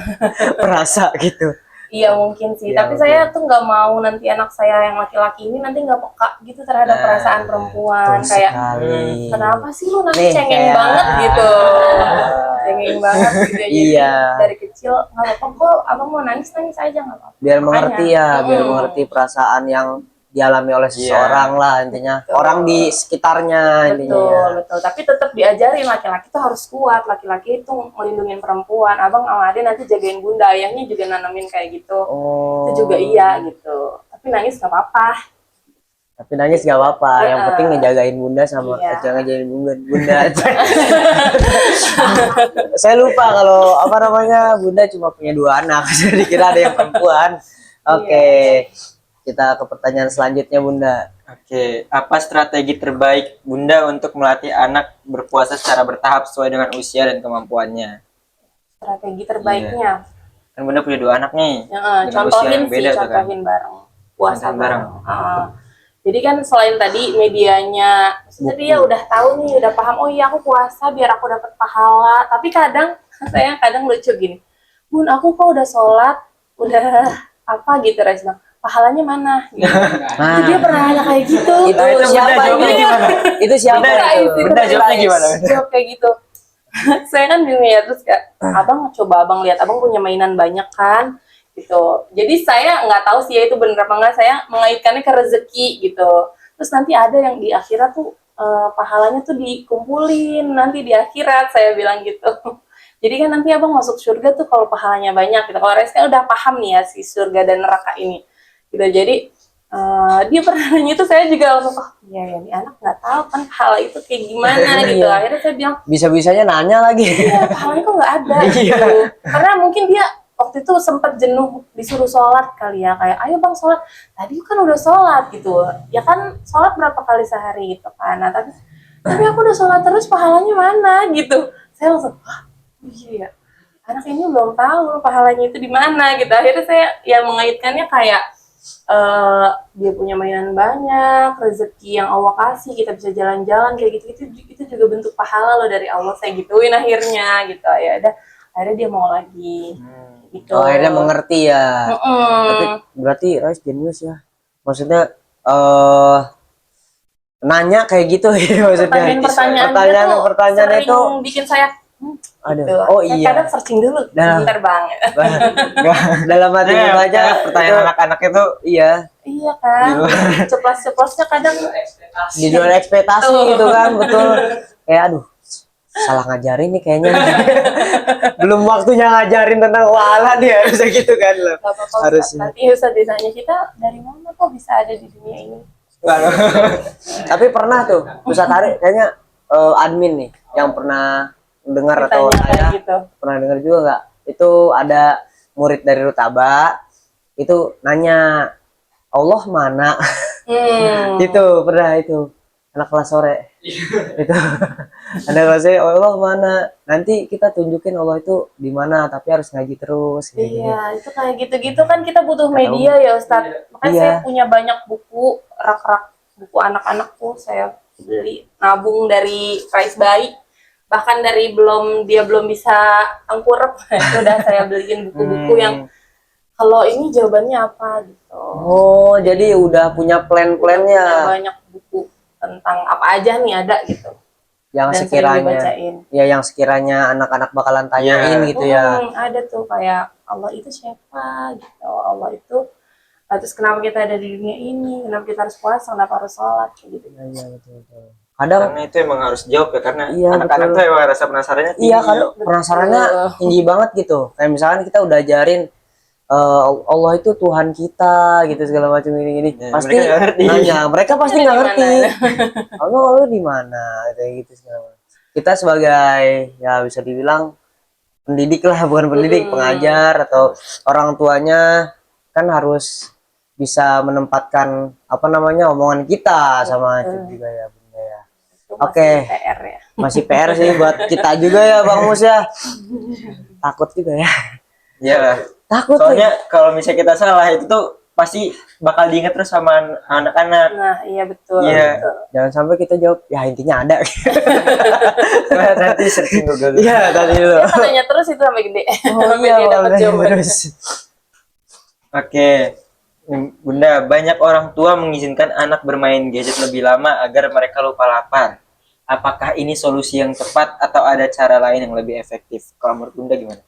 perasa gitu. Iya mungkin sih, Iya, tapi mungkin. saya tuh nggak mau nanti anak saya yang laki-laki ini nanti nggak peka gitu terhadap perasaan perempuan. Betul Kayak sekali. kenapa sih lu nanti Nih, cengeng kayak- banget gitu, cengeng banget gitu. Jadi Iya. dari kecil nggak apa-apa kok, abang mau nangis aja nggak apa-apa. Biar mengerti ya, biar Mm. mengerti perasaan yang dialami oleh seseorang lah intinya. Betul. Orang di sekitarnya intinya Betul, ya. betul. Tapi tetap diajarin laki-laki tuh harus kuat. Laki-laki itu melindungi perempuan. Abang sama ade nanti jagain bunda. Ayahnya juga nanamin kayak gitu. Oh. Itu juga iya gitu. Tapi nangis gak apa-apa. Tapi nangis gak apa-apa, yang penting ngejagain bunda sama Iya. jangan ngejagain bunda. Saya lupa kalau apa namanya bunda cuma punya 2 anak, jadi kira ada yang perempuan. Oke, kita ke pertanyaan selanjutnya bunda. Oke, apa strategi terbaik Bunda untuk melatih anak berpuasa secara bertahap sesuai dengan usia dan kemampuannya? Strategi terbaiknya. Kan Bunda punya 2 anak nih. Ya, dengan usia contohin yang sih, beda tuh kan. contohin bareng. Puasa Contohin bareng. bareng. Jadi kan selain tadi medianya, maksudnya dia udah tahu nih, udah paham, oh iya aku puasa biar aku dapat pahala. Tapi kadang, saya kadang lucu gini, bun aku kok udah sholat, udah apa gitu, Res bilang, pahalanya mana? Gitu. Jadi dia pernah nanya kayak gitu. Itu Bunda siapa jawabnya ini? gimana? Itu siapa Bunda, itu? Bunda jawabnya gimana? Jawab kayak gitu. Saya kan bingung ya, terus kayak, abang coba abang lihat, abang punya mainan banyak kan, gitu. Jadi saya nggak tahu sih ya itu bener apa nggak, saya mengaitkannya ke rezeki gitu. Terus nanti ada yang di akhirat tuh pahalanya tuh dikumpulin nanti di akhirat, saya bilang gitu. Jadi kan nanti abang masuk surga tuh kalau pahalanya banyak gitu. Kalau Reska udah paham nih ya si surga dan neraka ini, gitu. Jadi dia pernah nanya itu, saya juga langsung, oh iya ya, ini anak nggak tahu kan pahala itu kayak gimana gitu. Akhirnya saya bilang, Bisa-bisanya nanya lagi. iya pahalanya kok nggak ada gitu. Karena mungkin dia waktu itu sempat jenuh disuruh sholat kali ya, kayak ayo bang sholat, tadi kan udah sholat gitu ya kan, sholat berapa kali sehari gitu kan. Nah tapi aku udah sholat terus, pahalanya mana gitu. Saya langsung, oh iya ya, anak ini belum tahu pahalanya itu di mana gitu. Akhirnya saya ya mengaitkannya kayak dia punya mainan banyak, rezeki yang Allah kasih, kita bisa jalan-jalan kayak gitu, itu juga bentuk pahala loh dari Allah. Saya gituin akhirnya gitu. Ya udah, akhirnya dia mau lagi gitu. Oh, akhirnya mengerti ya. Tapi berarti Rais jenius ya. Maksudnya nanya kayak gitu ya maksudnya. Pertanyaannya sering itu bikin saya aduh. gitu. Oh Saya iya. kadang searching dulu, Nah. bentar bang. Dalam hati Ya, aja pertanyaan anak-anak itu iya, Iya kan, ceplos-ceplosnya kadang di luar ekspektasi gitu kan, betul. Kayak aduh, salah ngajarin nih kayaknya. Belum waktunya ngajarin tentang wala nih harusnya gitu kan loh. gak apa-apa. Harusnya. Nanti Ustaz ditanya kita dari mana kok bisa ada di dunia ini. Tapi pernah tuh, Ustaz Tarik kayaknya admin nih yang pernah dengar atau Ditanya kayak saya gitu. pernah dengar juga nggak? Itu ada murid dari Rutaba itu nanya Allah mana? Itu pernah itu anak kelas sore itu Ada rasanya Allah mana? Nanti kita tunjukin Allah itu di mana, tapi harus ngaji terus. Kayak gini. Iya, itu kayak gitu-gitu kan kita butuh Nggak media ya Ustadz. Makanya Iya. saya punya banyak buku, rak-rak buku anak-anak tuh saya beli, nabung dari Rais Bayi. Bahkan dari dia belum bisa tengkurap, itu udah saya beliin buku-buku yang kalau ini jawabannya apa gitu. Oh, jadi udah punya plan-plannya. Punya banyak buku tentang apa aja nih ada gitu. Yang Dan sering sekiranya, dibacain. ya yang sekiranya anak-anak bakalan tanyain gitu ya. Ada tuh kayak Allah itu siapa gitu. Allah itu terus kenapa kita ada di dunia ini? Kenapa kita harus puasa? Kenapa harus sholat? Kayak gitu. Iya, betul. Kadang Karena itu emang harus jawab ya, karena Iya, anak-anak betul. tuh emang rasa penasarannya tinggi. iya kan penasarannya tinggi banget gitu. Kayak misalkan kita udah ajarin Allah itu Tuhan kita gitu segala macam ini. Ya, Pasti mereka nggak ngerti. nanya, mereka pasti Ada nggak di ngerti. mana? Allah di mana kayak gitu segala macam. Kita sebagai ya bisa dibilang pendidik lah, bukan pendidik, pengajar atau orang tuanya kan harus bisa menempatkan apa namanya omongan kita sama itu juga ya Bunda ya. Itu Oke. masih PR ya. Masih PR sih buat kita juga ya Bang Mus ya. Takut juga ya. Iya lah. Takut Soalnya kalau misalnya kita salah itu tuh pasti bakal diinget terus sama anak-anak. Nah, iya betul. Iya. betul. Jangan sampai kita jawab ya intinya ada. Nanti searching Google. Iya tadi dulu. Dia kan nanya terus itu sampai gede. Sampai iya, dia dapat makanya jawaban. terus. Oke. Bunda, banyak orang tua mengizinkan anak bermain gadget lebih lama agar mereka lupa lapar. Apakah ini solusi yang tepat atau ada cara lain yang lebih efektif? Kalau menurut Bunda gimana?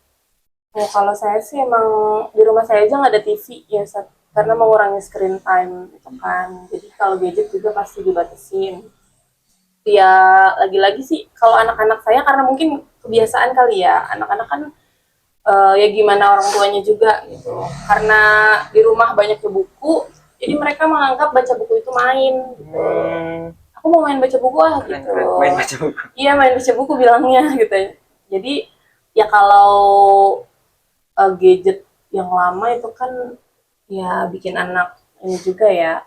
Ya, kalau saya sih emang di rumah saya aja nggak ada TV ya, Sat. Karena mengurangi screen time itu kan. Jadi kalau gadget juga pasti dibatasin. Ya lagi-lagi sih kalau anak-anak saya karena mungkin kebiasaan kali ya, anak-anak kan ya gimana orang tuanya juga gitu. Karena di rumah banyaknya buku, jadi mereka menganggap baca buku itu main gitu. Aku mau main baca buku gitu. Keren, main baca buku. Iya main baca buku bilangnya gitu. Jadi ya kalau gadget yang lama itu kan ya bikin anak ini juga ya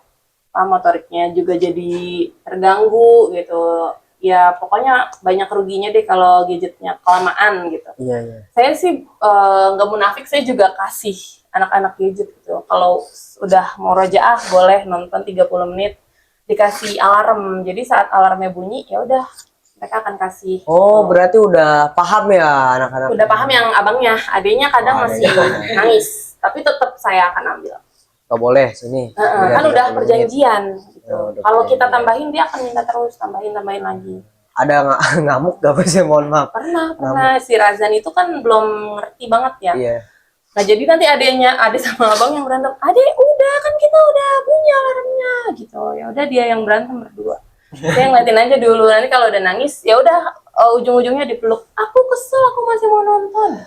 motoriknya juga jadi terganggu gitu. Ya pokoknya banyak ruginya deh kalau gadgetnya kelamaan gitu. Iya. Saya sih nggak munafik, saya juga kasih anak-anak gadget gitu. Kalau udah mau rojaah boleh nonton 30 menit, dikasih alarm. Jadi saat alarmnya bunyi ya udah mereka akan kasih. Oh berarti udah paham ya anak-anak. Udah paham yang abangnya, adiknya kadang Oh, masih adiknya. nangis, tapi tetap saya akan ambil. Gak boleh sini. Kan udah 30 menit. perjanjian gitu. Oh, udah Kalau kita perjanjian. tambahin dia akan minta terus tambahin lagi. Ada ngamuk gak sih, mohon maaf. Pernah si Razan itu kan belum ngerti banget ya. Iya. Nah jadi nanti adik sama abang yang berantem. Adik udah kan kita udah punya alarmnya gitu. Ya udah dia yang berantem berdua. Saya ngeliatin aja dulu, nanti kalau udah nangis ya udah ujung-ujungnya dipeluk. Aku kesel, aku masih mau nonton.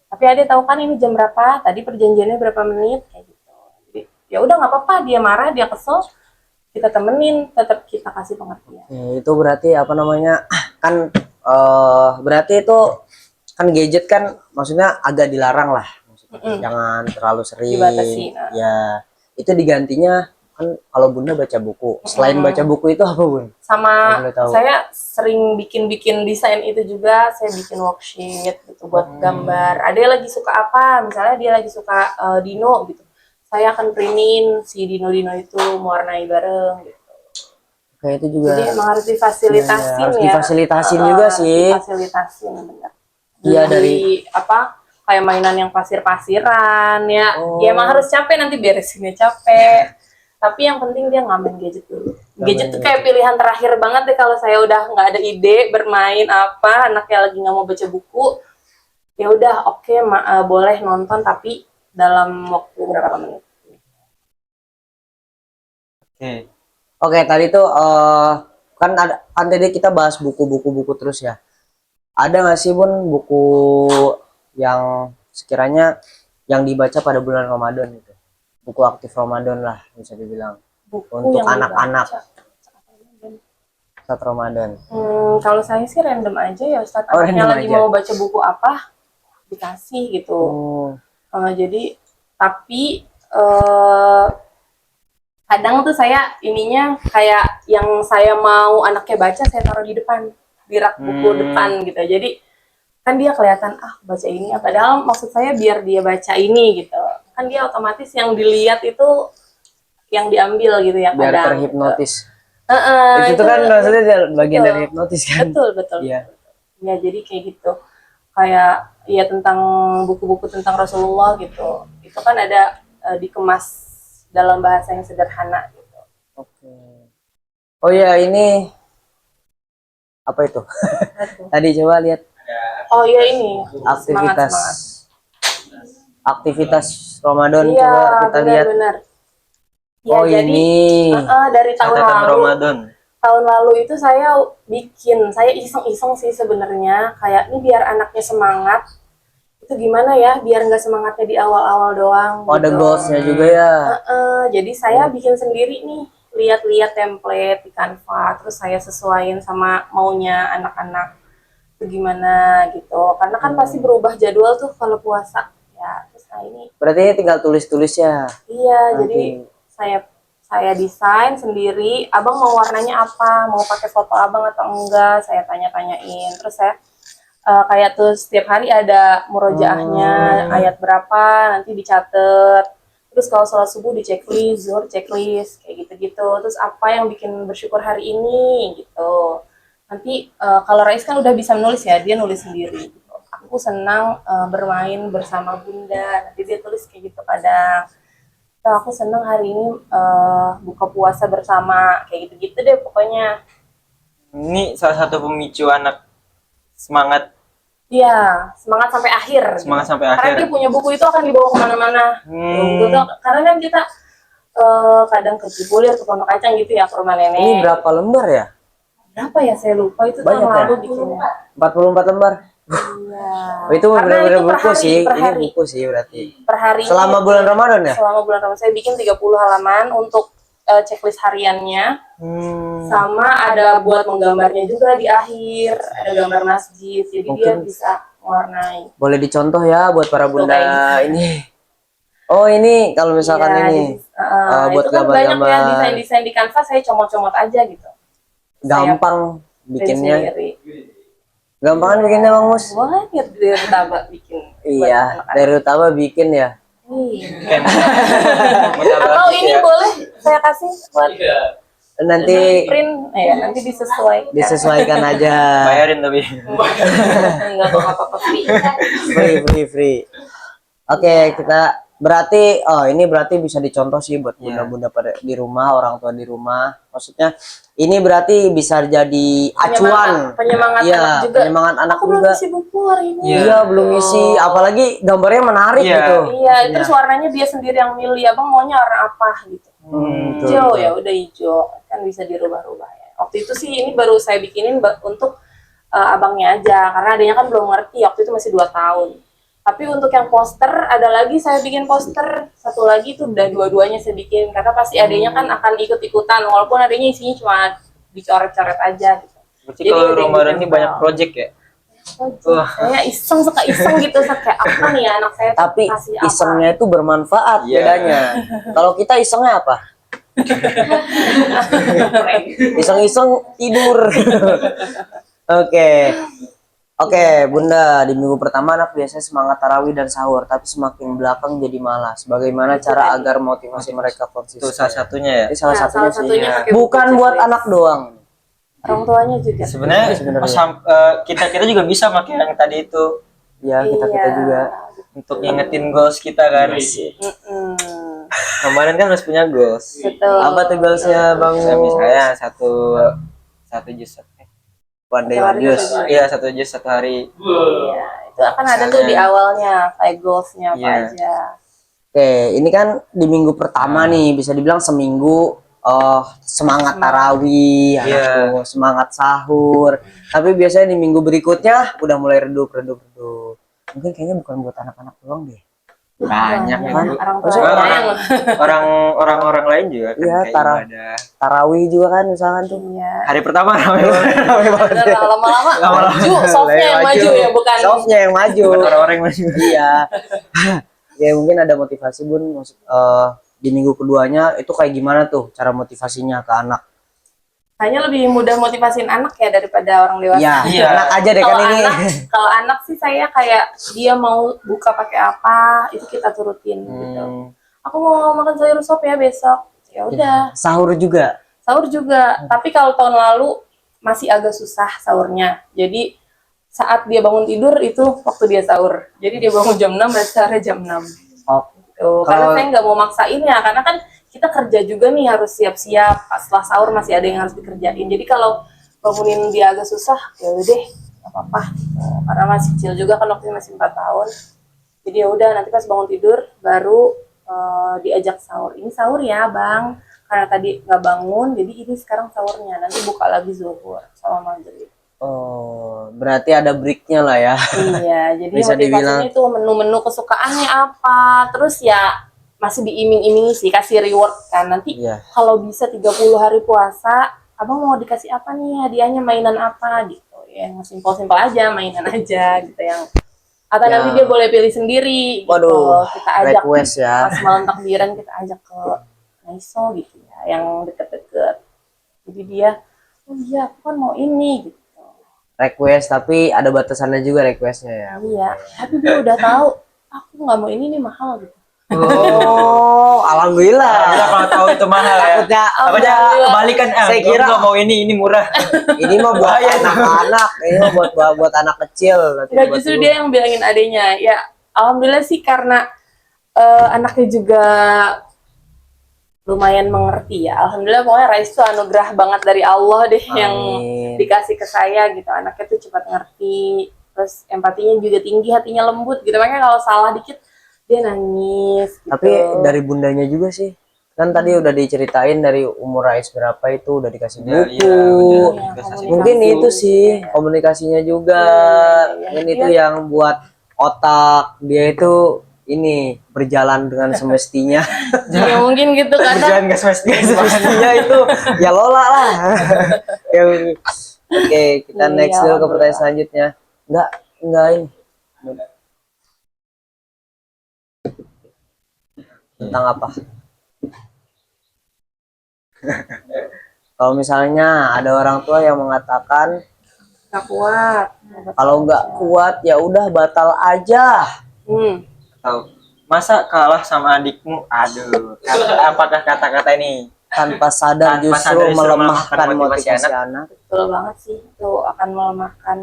Tapi adik tahu kan ini jam berapa? Tadi perjanjiannya berapa menit kayak gitu. Jadi ya udah nggak apa-apa, dia marah, dia kesel, kita temenin, tetap kita kasih pengertian. Ya, itu berarti apa namanya kan berarti itu kan gadget kan maksudnya agak dilarang lah. Maksudnya jangan terlalu sering. Dibatasi, nah. Ya itu digantinya kan kalau Bunda baca buku. Selain baca buku itu apa Bun? Sama Boleh tahu. saya sering bikin desain itu juga, saya bikin worksheet gitu buat gambar. Ada yang lagi suka apa, misalnya dia lagi suka dino gitu, saya akan printin si dino-dino itu mewarnai bareng gitu. Kayak itu juga. Jadi emang harus difasilitasin Iya, harus ya. difasilitasin juga sih. Difasilitasin benar. Iya, dari- apa kayak mainan yang pasir-pasiran ya. Oh. Ya emang harus capek nanti beresinnya capek. Tapi yang penting dia nggak main gadget dulu. Gadget tuh kayak pilihan terakhir banget deh kalau saya udah nggak ada ide bermain apa, anaknya lagi nggak mau baca buku, ya udah oke, boleh nonton tapi dalam waktu berapa menit. Oke. Oke, tadi tuh kan ada kan tadi kita bahas buku-buku terus ya. Ada nggak sih Bun buku yang sekiranya yang dibaca pada bulan Ramadan gitu? Buku aktif Ramadan lah bisa dibilang Buku untuk yang anak-anak dibaca. saat Ramadan. Kalau saya sih random aja ya Ustadz, Oh, anaknya random lagi aja. mau baca buku apa dikasih gitu. Jadi tapi kadang tuh saya ininya kayak yang saya mau anaknya baca saya taruh di depan. di rak buku depan gitu. Jadi kan dia kelihatan baca ini, padahal maksud saya biar dia baca ini gitu. Kan dia otomatis yang dilihat itu yang diambil gitu ya Biar kadang. terhipnotis. Itu Itu kan maksudnya bagian betul. dari hipnotis kan. Betul. Iya. Ya jadi kayak gitu. Kayak ya tentang buku-buku tentang Rasulullah gitu. Itu kan ada dikemas dalam bahasa yang sederhana gitu. Oke. Oh ya, ini apa itu? Tadi coba lihat Oh iya ini aktivitas semangat. aktivitas Ramadan, Iya, coba kita lihat. benar. Ya, Oh jadi ini dari tahun Catatan lalu, Ramadan. tahun lalu itu saya iseng-iseng sih sebenarnya, kayak ini biar anaknya semangat. Itu gimana ya, biar nggak semangatnya di awal-awal doang. oh, ada gitu. goalsnya juga ya. Jadi saya bikin sendiri nih, lihat-lihat template di Canva, terus saya sesuaiin sama maunya anak-anak itu gimana gitu. Karena kan pasti berubah jadwal tuh kalau puasa. Ya, terus ini Berarti tinggal tulis-tulis ya. iya, Nanti. jadi saya desain sendiri. Abang mau warnanya apa? Mau pakai foto abang atau enggak? Saya tanya-tanyain. Terus saya kayak tuh setiap hari ada murojaahnya, ayat berapa nanti dicatat. Terus kalau sholat subuh di checklist, zuhur checklist, kayak gitu-gitu. Terus apa yang bikin bersyukur hari ini gitu. Nanti kalau Rais kan udah bisa menulis ya, dia nulis sendiri. Gitu. Aku senang bermain bersama Bunda. Nanti dia tulis kayak gitu kadang. Tuh, aku senang hari ini buka puasa bersama, kayak gitu-gitu deh pokoknya. Ini salah satu pemicu anak semangat Iya, semangat sampai akhir. semangat sampai Karena akhir. dia punya buku itu akan dibawa kemana-mana. Buku itu, karena kan kita kadang ke Cipulir, ke Pondok Kacang gitu ya, ke rumah nenek. Ini berapa lembar ya? Berapa ya, saya lupa, itu Banyak tahun ya? lalu bikinnya. 44 lembar. Iya. Oh, itu Karena benar-benar itu per buku hari, sih. per Ini hari. buku sih berarti. Per hari. Selama bulan Ramadan ya? Selama bulan Ramadan saya bikin 30 halaman untuk checklist hariannya. Sama ada buat menggambarnya juga di akhir, ada gambar masjid, jadi dia Mungkin- bisa mewarnai. Boleh dicontoh ya buat para bunda kayak ini. Oh, ini kalau misalkan Iya, ini jadi, buat itu kan banyak ya gambar-gambar. desain-desain di Canva, saya comot-comot aja gitu. Gampang Saya bikinnya. sendiri. Gampang kan bikinnya Bang Mus? Banyak dari Taba bikin. buat Iya, anak-anak. dari utama bikin ya. Iya. Kayak Atau ini boleh saya kasih buat Iya. Nanti print, ya nanti disesuaikan. disesuaikan aja. bayarin tapi. Enggak apa-apa free. Free. Oke, kita berarti ini berarti bisa dicontoh sih buat Iya. bunda-bunda pada di rumah, orang tua di rumah. Maksudnya ini berarti bisa jadi acuan. Penyemangat Iya, anak juga. penyemangat anak Aku belum juga. isi buku hari ini. Iya, belum isi. Apalagi gambarnya menarik Iya. gitu. Iya, terus warnanya dia sendiri yang milih. Abang maunya warna apa gitu. Betul, Hijau betul. ya, udah hijau. Kan bisa dirubah-rubah ya. Waktu itu sih ini baru saya bikinin untuk abangnya aja. Karena adanya kan belum ngerti. Waktu itu masih 2 tahun. Tapi untuk yang poster, ada lagi saya bikin poster. Satu lagi itu udah dua-duanya saya bikin. Karena pasti adanya kan akan ikut-ikutan. Walaupun adanya isinya cuma dicoret-coret aja gitu. Berarti Jadi kalau udah Ramadan ini gitu. banyak project ya. Wah. Saya suka iseng gitu, kayak apa nih ya anak saya tuh Tapi kasih apa. isengnya itu bermanfaat Iya. bedanya. Kalau kita isengnya apa? Iseng-iseng tidur. Oke, Bunda, di minggu pertama anak biasanya semangat tarawih dan sahur, tapi semakin belakang jadi malas. Bagaimana cara agar motivasi mereka Itu konsisten? salah satunya ya. Ini salah Nah, satunya salah sih. satunya pakai Bukan buku buat checklist. anak doang. Orang tuanya juga. Sebenarnya kita juga bisa pakai yang tadi itu Ya, kita Iya. juga. untuk ngingetin goals kita kan. Mm-mm. Kemarin kan harus punya goals. Betul. Apa tuh goalsnya Bang? Misalnya satu jus. One day, Setiap one hari use. satu jus. Iya, satu jus satu hari. Iya, itu akan ada tuh di awalnya kayak goalsnya apa Iya. aja. Oke, ini kan di minggu pertama nih, bisa dibilang seminggu semangat tarawih, Iya. anakku, semangat sahur. Tapi biasanya di minggu berikutnya udah mulai redup. Mungkin kayaknya bukan buat anak-anak doang deh. Banyak kan? yang Orang Maksudnya tuanya yang orang-orang lain juga kan Iya, kayak ibadah. Tarawih juga kan misalkan tuh. iya. Hari pertama ramai banget. Bener, lama-lama maju, softnya yang maju ya, bukan. Softnya yang maju. Bukan orang-orang yang masih. Iya. Ya mungkin ada motivasi Bun, di minggu keduanya itu kayak gimana tuh cara motivasinya ke anak? Kayaknya lebih mudah motivasin anak ya daripada orang dewasa. Ya, Iya. enak aja deh kan ini. Kalau anak sih saya kayak dia mau buka pakai apa itu kita turutin gitu. Aku mau makan sayur sop ya besok. Ya udah. Sahur juga. Sahur juga. Tapi kalau tahun lalu masih agak susah sahurnya. Jadi saat dia bangun tidur itu waktu dia sahur. Jadi dia bangun jam 6 dan sahurnya jam 6. Oh, Tuh, karena Kalau- saya nggak mau maksain ya, karena kan kita kerja juga nih harus siap-siap. Setelah sahur masih ada yang harus dikerjain. Jadi kalau bangunin dia agak susah, ya udah deh, nggak apa-apa. Karena masih kecil juga kan waktu masih 4 tahun. Jadi ya udah nanti pas bangun tidur baru diajak sahur. Ini sahur ya bang, karena tadi nggak bangun, jadi ini sekarang sahurnya. Nanti buka lagi zuhur sama maghrib. Oh, berarti ada breaknya lah ya. Iya, jadi Bisa motivasinya dibilang- itu menu-menu kesukaannya apa. Terus ya masih diiming-imingi sih, kasih reward kan. Nanti Iya. kalau bisa 30 hari puasa, abang mau dikasih apa nih? Hadiahnya mainan apa gitu. Ya, yang simpel-simpel aja, mainan aja gitu yang atau Ya. nanti dia boleh pilih sendiri gitu. Waduh, Kita ajak request ya. pas malam takbiran kita ajak ke Naiso gitu ya, yang deket-deket. Jadi dia, oh iya aku kan mau ini gitu. Request tapi ada batasannya juga requestnya ya. Iya, tapi dia udah tahu aku nggak mau ini nih mahal gitu. Oh, alhamdulillah. Kita kalau tahu itu mahal ya. Takutnya Takutnya kebalikan, Saya gua kira- nggak mau ini murah. ini mah buat Bahaya tuh. anak-anak, ini mah buat anak kecil. Nanti Enggak, buat justru lu. dia yang bilangin adenya. Ya, alhamdulillah sih karena anaknya juga lumayan mengerti ya. Alhamdulillah pokoknya Rais tuh anugerah banget dari Allah deh yang Amin. dikasih ke saya gitu. Anaknya tuh cepat ngerti, terus empatinya juga tinggi, hatinya lembut gitu. Makanya kalau salah dikit dia nangis gitu. Tapi dari bundanya juga sih. Kan tadi udah diceritain dari umur Rais berapa itu udah dikasih Ya, buku. iya, Iya, Investasi. Mungkin komunikasi. itu sih komunikasinya juga. Iya, iya. Mungkin itu yang buat otak dia itu ini berjalan dengan semestinya. Ya mungkin gitu kadang. Jangan gas Semestinya itu ya Lola lah. Yang- Oke, kita Iya, next dulu ke pertanyaan alhamdulillah. selanjutnya. Enggak ini. Tentang apa? Kalau misalnya ada orang tua yang mengatakan Gak kuat. kalau nggak kuat ya udah batal aja. Tahu. Masa kalah sama adikmu? Aduh. Apakah kata-kata ini Tanpa sadar Tanpa justru sadar justru melemahkan melemahkan motivasi motivasi anak. Betul banget sih, itu akan melemahkan.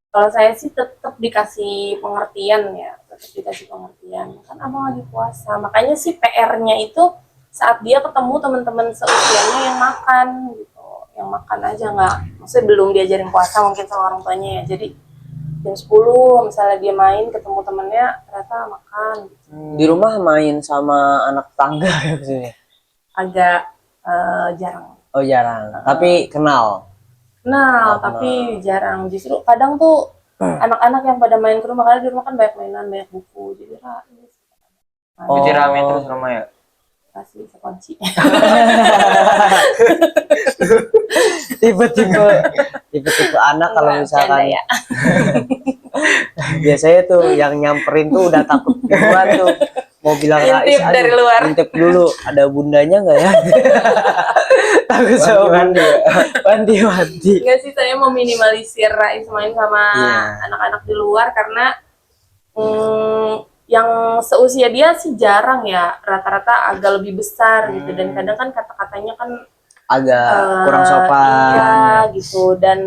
Kalau saya sih tetap dikasih pengertian ya, tetap dikasih pengertian. Kan abang lagi puasa, makanya sih PR-nya itu saat dia ketemu teman-teman seusianya yang makan gitu, yang makan aja nggak, maksudnya belum diajarin puasa mungkin sama orang tuanya ya. Jadi jam 10 misalnya dia main ketemu temennya ternyata makan gitu. Di rumah main sama anak tangga ya maksudnya. Agak jarang. Oh jarang, tapi kenal. Nah, tapi jarang. Justru kadang tuh anak-anak yang pada main ke rumah, karena di rumah kan banyak mainan, banyak buku. Jadi rais. Oh. Jadi rame terus rumah ya? Kasih sekunci. Tipe-tipe anak kalau misalkan ya. biasanya tuh yang nyamperin tuh udah takut duluan tuh. Mau bilang Rais, Intip dari luar. intip dulu, ada bundanya nggak ya? Takut sama wanti. Enggak sih, saya meminimalisir Rais main sama Iya. anak-anak di luar karena yang seusia dia sih jarang ya. Rata-rata agak lebih besar gitu. Dan kadang kan kata-katanya kan Agak kurang sopan. Iya gitu. Dan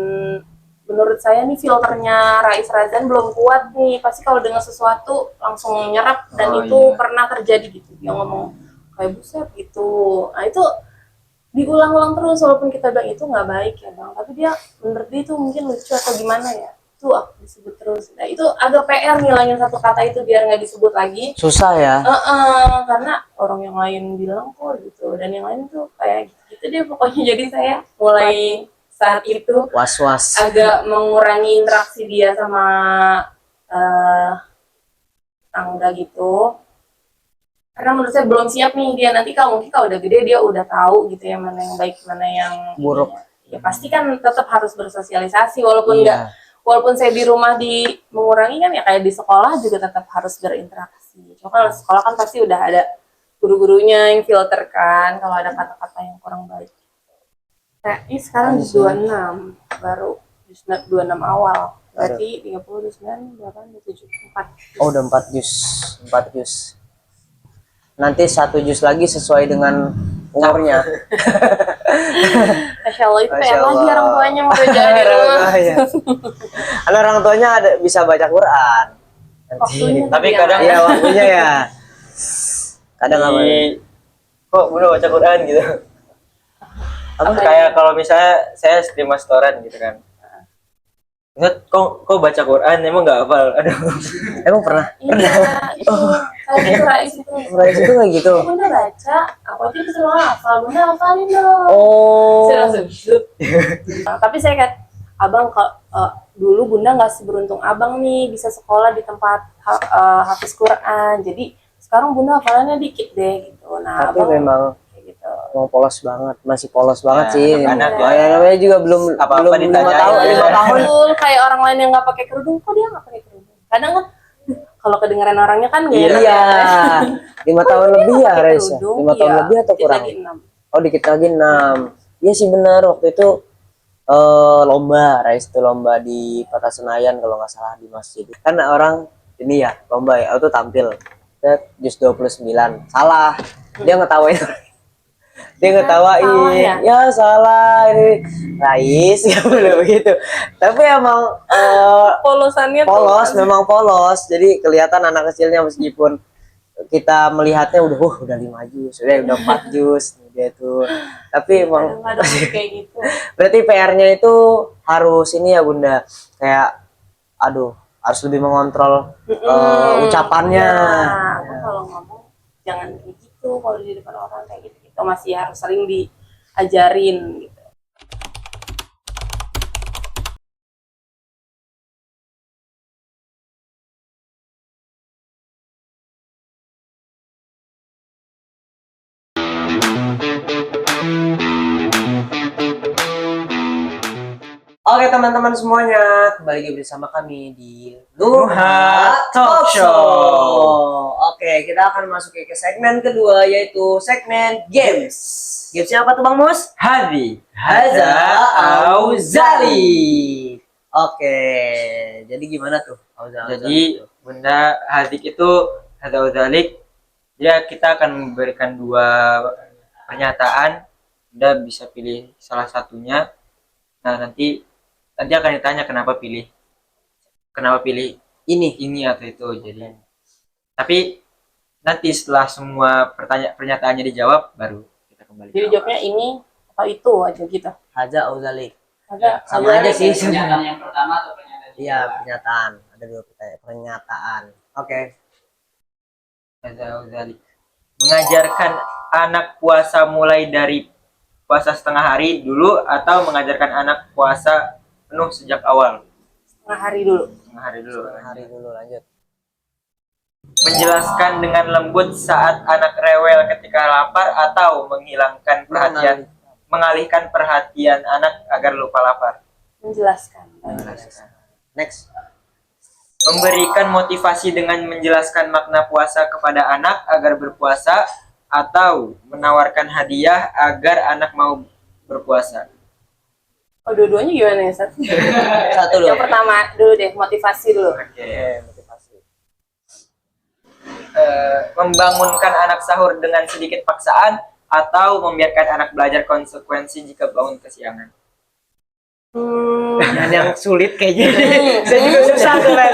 menurut saya nih filternya Rais Razan belum kuat nih. Pasti kalau dengar sesuatu langsung nyerap dan Oh, itu iya. pernah terjadi gitu. Dia ngomong kayak buset gitu. Nah itu diulang-ulang terus walaupun kita bilang itu nggak baik ya bang. Tapi dia menurut dia itu mungkin lucu atau gimana ya. Itu aku disebut terus. Nah itu agak PR ngilangin satu kata itu biar nggak disebut lagi. Susah ya. Karena orang yang lain bilang kok gitu dan yang lain tuh kayak gitu deh pokoknya. Jadi saya mulai saat itu Was-was. agak mengurangi interaksi dia sama tangga gitu karena menurut saya belum siap nih dia. Nanti kalau mungkin kalau udah gede dia udah tahu gitu ya mana yang baik mana yang Buruk. ya pasti kan tetap harus bersosialisasi walaupun Iya. walaupun saya di rumah mengurangi kan ya kayak di sekolah juga tetap harus berinteraksi. Cuma kalau sekolah kan pasti udah ada guru-gurunya yang filter kan kalau ada kata-kata yang kurang baik. Ih, sekarang jus 26 baru jus 26 awal. Berarti 30, 29, 8, 27, 4. Oh, udah 4 jus. 4 jus. Nanti 1 jus lagi sesuai dengan umurnya. Masya Allah, itu Masya kayak lagi Allah. orang tuanya mau kerja di rumah. Iya. Karena orang tuanya ada bisa baca Quran. Nanti. Waktunya Tapi dia. kadang Iya, waktunya ya. Kadang apa? kok Bunda baca Quran gitu. Apa? Kayak kalau misalnya saya stream restoran gitu kan. Ingat kok baca Quran emang nggak hafal. Aduh. Emang pernah? Iya, itu. Saya itu Rais itu. Pernah itu kayak gitu. Bunda baca, aku aja itu semua hafal. Bunda hafalin dong. Oh. Saya langsung "Zup." Nah, tapi saya kan, abang dulu Bunda nggak seberuntung abang nih bisa sekolah di tempat hafiz Quran. Jadi sekarang Bunda hafalannya dikit deh gitu. Nah, Tapi abang memang kayak gitu. mau polos banget, masih polos banget Ya, sih. anak-anak Oh, ya, namanya juga belum Apa-apa belum 5 ditanyain. tahun, 5 tahun. Betul, kayak orang lain yang nggak pakai kerudung, kok dia nggak pakai kerudung? Kadang kan kalau kedengeran orangnya kan nggak enak Iya. ya. 5 tahun Dia lebih ya, pakai Res. kerudung, 5 tahun iya, lebih atau dikit kurang? lagi 6. Oh, dikit lagi 6. Iya sih benar, waktu itu lomba, Res, itu lomba di Kota Senayan kalau nggak salah di masjid. Kan orang ini ya, lomba ya, itu tampil. Set, jus 29. Salah. Dia ngetawain. Dia Salah ngetawain. ya? Ya salah ini. Rais ya belum begitu. Tapi emang Polosannya polos, tuh memang polos. Jadi kelihatan anak kecilnya meskipun kita melihatnya udah 5 jus, udah 4 jus dia tuh. Tapi emang kadang-kadang kayak gitu. berarti PR-nya itu harus ini ya Bunda, kayak aduh, harus lebih mengontrol ucapannya. Ya, aku kalau ngomong jangan kayak gitu. Kalau di depan orang kayak gitu, kita masih harus sering diajarin gitu. Oke teman-teman semuanya, kembali lagi bersama kami di Nurha Talk Show. Oke, kita akan masuk ke segmen kedua, yaitu segmen games. Gamesnya apa tuh Bang Mus? Hadi Haza Auzali. Oke, jadi gimana tuh? Jadi Bunda Hadik itu Hadza Auzalik. Ya kita akan memberikan 2 pernyataan. Bunda bisa pilih salah satunya. Nah nanti akan ditanya kenapa pilih ini atau itu. Jadi tapi nanti setelah semua pernyataannya dijawab baru kita kembali. Jadi jawabnya ini atau itu aja gitu. Haza Auzali. Ada Sama aja sih. Pernyataan yang pertama atau pernyataan yang Iya, kedua? pernyataan. Ada 2 pernyataan. Oke. Hadza Auzalik. Mengajarkan anak puasa mulai dari puasa setengah hari dulu atau mengajarkan anak puasa penuh sejak awal? Setengah hari dulu. Setengah hari dulu. Hari dulu lanjut. Menjelaskan dengan lembut saat anak rewel ketika lapar atau mengalihkan perhatian anak agar lupa lapar. Menjelaskan. Next. Memberikan motivasi dengan menjelaskan makna puasa kepada anak agar berpuasa atau menawarkan hadiah agar anak mau berpuasa. Oh, dua-duanya gimana ya, Sat? Satu dulu. Yang pertama dulu deh, motivasi dulu. Oke. Membangunkan anak sahur dengan sedikit paksaan atau membiarkan anak belajar konsekuensi jika bangun kesiangan. Yang sulit kayaknya. Saya juga susah soalnya.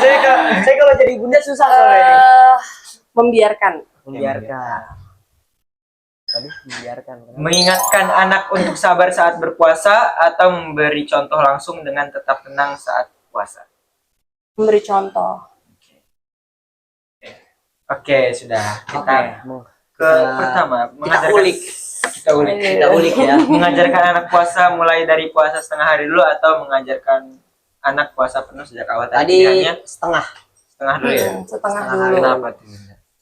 Saya kalau jadi bunda susah soalnya ini. Membiarkan. Membiarkan. Tadi membiarkan. Mengingatkan anak untuk sabar saat berpuasa atau memberi contoh langsung dengan tetap tenang saat puasa. Memberi contoh. Oke, sudah. Kita ke pertama, Kita ulik. Kita ulik. Kita ulik ya. Mengajarkan anak puasa mulai dari puasa setengah hari dulu atau mengajarkan anak puasa penuh sejak awal. Tadi pilihannya setengah. setengah dulu ya. Setengah Setengah dulu. Kenapa tuh?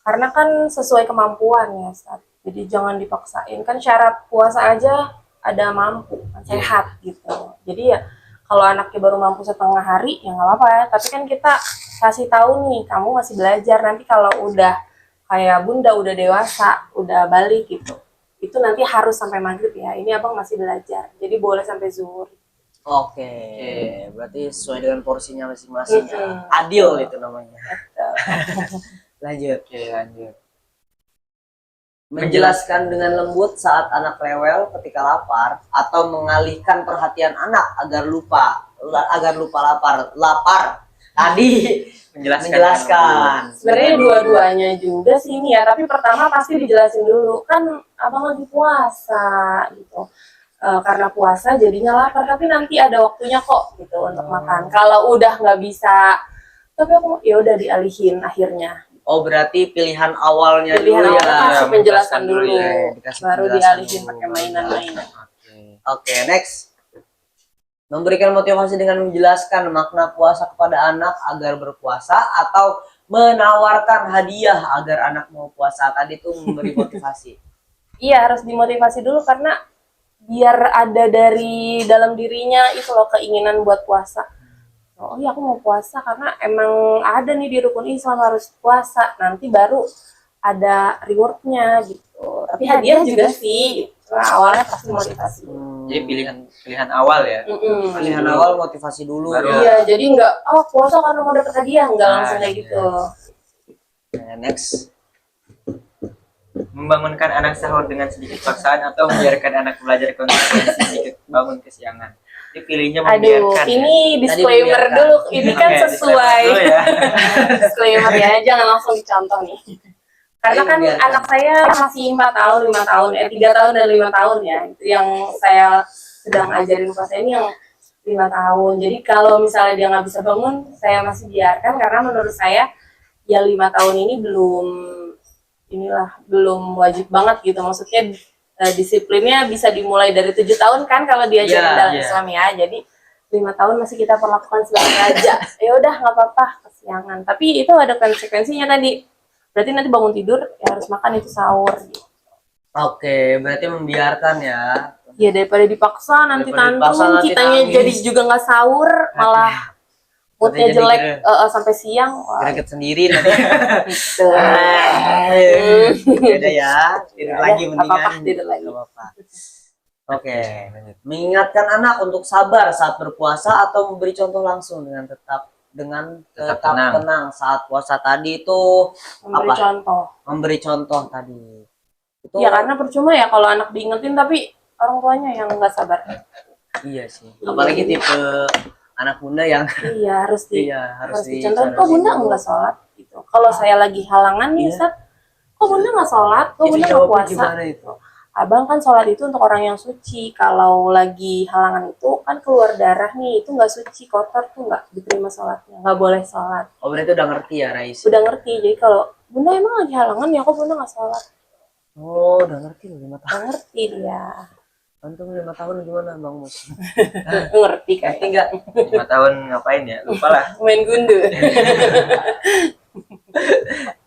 Karena kan sesuai kemampuan ya, Sat. Jadi jangan dipaksain. Kan syarat puasa aja ada mampu, sehat gitu. Jadi ya kalau anaknya baru mampu setengah hari ya nggak apa-apa ya. Tapi kan kita kasih tahu nih, kamu masih belajar. Nanti kalau udah kayak bunda, udah dewasa, udah balik gitu, itu nanti harus sampai maghrib ya. Ini abang masih belajar, jadi boleh sampai zuhur. Oke, berarti sesuai dengan porsinya masing-masing. Adil itu namanya. Lanjut. Oke, lanjut. Menjelaskan dengan lembut saat anak rewel ketika lapar atau mengalihkan perhatian anak agar lupa lapar. Tadi menjelaskan. Sebenarnya dua-duanya juga sih ini ya, tapi pertama pasti dijelasin dulu. Kan abang lagi puasa gitu. Karena puasa jadinya lapar, tapi nanti ada waktunya kok gitu untuk makan. Kalau udah nggak bisa, tapi aku ya udah dialihin akhirnya. Oh, berarti pilihan awalnya Pilihan dulu awalnya ya. kasih penjelasan dulu, Dikasih baru penjelasan dialihin dulu. pakai mainan-mainan. Oke, next. Memberikan motivasi dengan menjelaskan makna puasa kepada anak agar berpuasa atau menawarkan hadiah agar anak mau puasa. Tadi tuh memberi motivasi. Iya, harus dimotivasi dulu karena biar ada dari dalam dirinya itu loh keinginan buat puasa. Oh iya, aku mau puasa karena emang ada nih di rukun Islam harus puasa. Nanti baru ada rewardnya gitu. Tapi hadiah juga sih. Gitu. Nah, awalnya pasti motivasi. Jadi pilihan awal ya. Pilihan awal motivasi dulu. Baru. Ya. Iya, jadi nggak puasa karena mau dapet hadiah, nggak langsung kayak iya. gitu. Nah, next. Membangunkan anak sahur dengan sedikit paksaan atau membiarkan anak belajar konsisten sedikit bangun kesiangan. Ini pilihnya Aduh, membiarkan. ini disclaimer membiarkan. dulu. Ini kan Oke, sesuai. disclaimer dulu ya. Disclaimer ya, jangan langsung dicontoh nih. Karena kan Membiarkan. anak saya masih 4 tahun, 5 tahun, 3 tahun dan 5 tahun ya. Itu yang saya sedang ajarin puasa ini yang 5 tahun. Jadi kalau misalnya dia nggak bisa bangun, saya masih biarkan karena menurut saya ya 5 tahun ini belum wajib banget gitu. Maksudnya disiplinnya bisa dimulai dari 7 tahun kan kalau diajarin Iya, dalam iya. Islam ya. Jadi 5 tahun masih kita perlakukan sebagai raja. Ya udah nggak apa-apa kesiangan. Tapi itu ada konsekuensinya tadi. Berarti nanti bangun tidur ya harus makan itu sahur. Gitu. Oke, berarti membiarkan ya. Ya daripada dipaksa nanti Daripada dipaksa, tantrum, nanti kitanya nangis. jadi juga nggak sahur, malah moodnya Jadi jelek gitu. sampai siang. Wah, Greget sendiri nanti. gitu. Beda ya. Tidur Ya, lagi nggak mendingan. apa-apa, tidur lagi. Nggak apa-apa. Oke. Mengingatkan anak untuk sabar saat berpuasa atau memberi contoh langsung dengan tetap Tetap tenang saat puasa tadi itu Memberi apa? contoh. Memberi contoh tadi. Itu Ya karena percuma ya kalau anak diingetin tapi orang tuanya yang nggak sabar. iya sih. Apalagi tipe anak bunda yang Iya harus iya, harus di- dicontohin. Kok bunda nggak sholat? Gitu. Kalau saya lagi halangan nih, Iya. Ustaz, kok bunda nggak sholat? Kok Itu bunda nggak jawabnya puasa? gimana itu? Abang kan sholat itu untuk orang yang suci. Kalau lagi halangan itu kan keluar darah nih, itu nggak suci, kotor tuh nggak diterima sholatnya, nggak boleh sholat. Oh, berarti udah ngerti ya, Rais? Udah ngerti. Jadi kalau bunda emang lagi halangan ya, kok bunda nggak sholat? Oh, udah ngerti loh 5 tahun. Nggak ngerti dia. Antum 5 tahun gimana, Bang Mus? Ngerti kan? Ngerti nggak? 5 tahun ngapain ya? Lupa lah. Main gundu.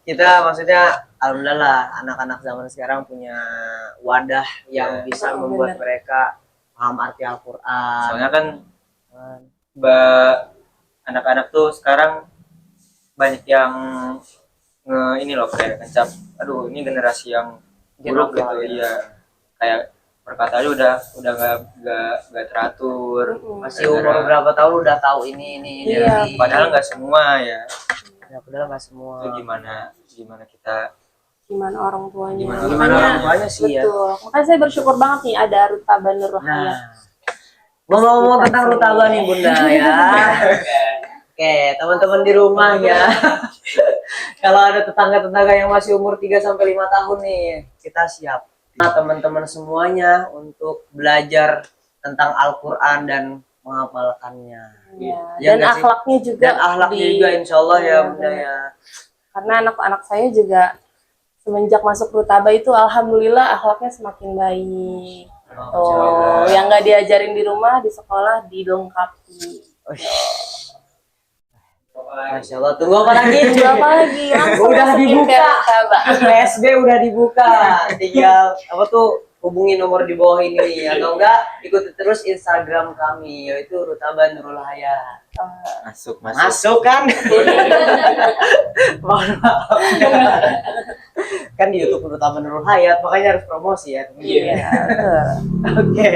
Kita maksudnya alhamdulillah anak-anak zaman sekarang punya wadah yang Iya. bisa Oh, membuat bener. mereka paham arti Al-Qur'an. Soalnya kan anak-anak tuh sekarang banyak yang ini loh kayak ngecap, aduh ini generasi yang buruk gitu ya. Kayak perkataannya udah nggak teratur. Masih umur berapa tahun udah tahu ini. Iya. Padahal nggak semua ya. Ya, padahal nggak semua. Itu gimana kita Gimana orang tuanya? Gimana Makanya, orang tuanya sih ya. betul. Makanya saya bersyukur banget nih ada Rutaba Nurul Hayat. Nah, ngomong-ngomong tentang Rutaba nih Bunda ya. Oke, teman-teman di rumah ya. Kalau ada tetangga-tetangga yang masih umur 3 sampai 5 tahun nih, kita siap. Nah, teman-teman semuanya untuk belajar tentang Al-Qur'an dan menghafalkannya. Ya. Ya Dan nggak sih? akhlaknya juga. Dan akhlaknya juga insya Allah ya Iya, Bunda benar. ya. Karena anak-anak saya juga semenjak masuk Rutaba itu alhamdulillah akhlaknya semakin baik. Oh, yang nggak diajarin di rumah, di sekolah dilengkapi. Masya Allah, tunggu apa lagi? Tunggu apa lagi? Langsung Udah masukin ke dibuka. Rutaba. PSB udah dibuka, tinggal apa tuh hubungi nomor di bawah ini atau enggak ikuti terus Instagram kami yaitu Rutaba Nurul Hayat. Masuk. Masuk kan? Mohon maaf. Kan di YouTube Terutama Nurul Hayat, makanya harus promosi ya. Iya. Oke.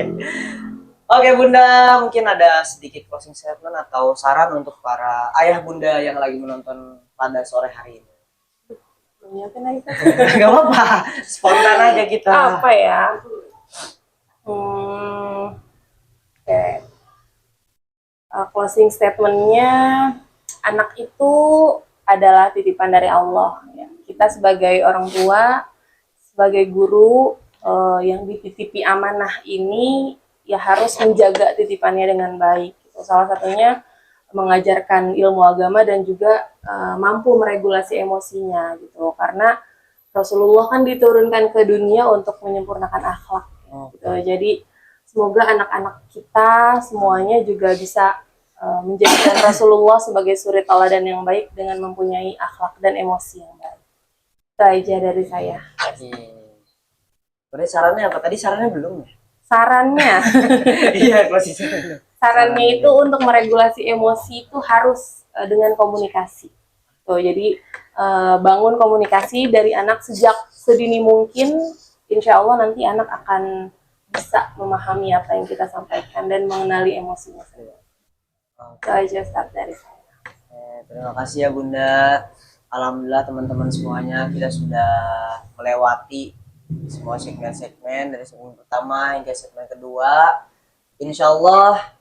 Oke Bunda, mungkin ada sedikit closing statement atau saran untuk para ayah bunda yang lagi menonton pada sore hari ini. Nyiapin lagi kan? Gak apa-apa, spontan aja kita. Apa ya? Oke. Closing statementnya, anak itu adalah titipan dari Allah. Ya. Kita sebagai orang tua, sebagai guru yang dititipi amanah ini, ya harus menjaga titipannya dengan baik. Salah satunya mengajarkan ilmu agama dan juga mampu meregulasi emosinya gitu. Karena Rasulullah kan diturunkan ke dunia untuk menyempurnakan akhlak. Gitu. Jadi semoga anak-anak kita semuanya juga bisa menjadikan Rasulullah sebagai suri teladan yang baik dengan mempunyai akhlak dan emosi yang baik. Itu aja dari saya. Berarti sarannya apa? Tadi sarannya belum ya? Sarannya, Iya, closing statement. sarannya itu untuk meregulasi emosi itu harus dengan komunikasi. Tuh, jadi bangun komunikasi dari anak sejak sedini mungkin. Insya Allah nanti anak akan bisa memahami apa yang kita sampaikan dan mengenali emosinya sendiri. Itu aja start dari saya. Terima kasih ya Bunda. Alhamdulillah teman-teman semuanya kita sudah melewati semua segmen-segmen dari segmen pertama hingga segmen kedua. Insya Allah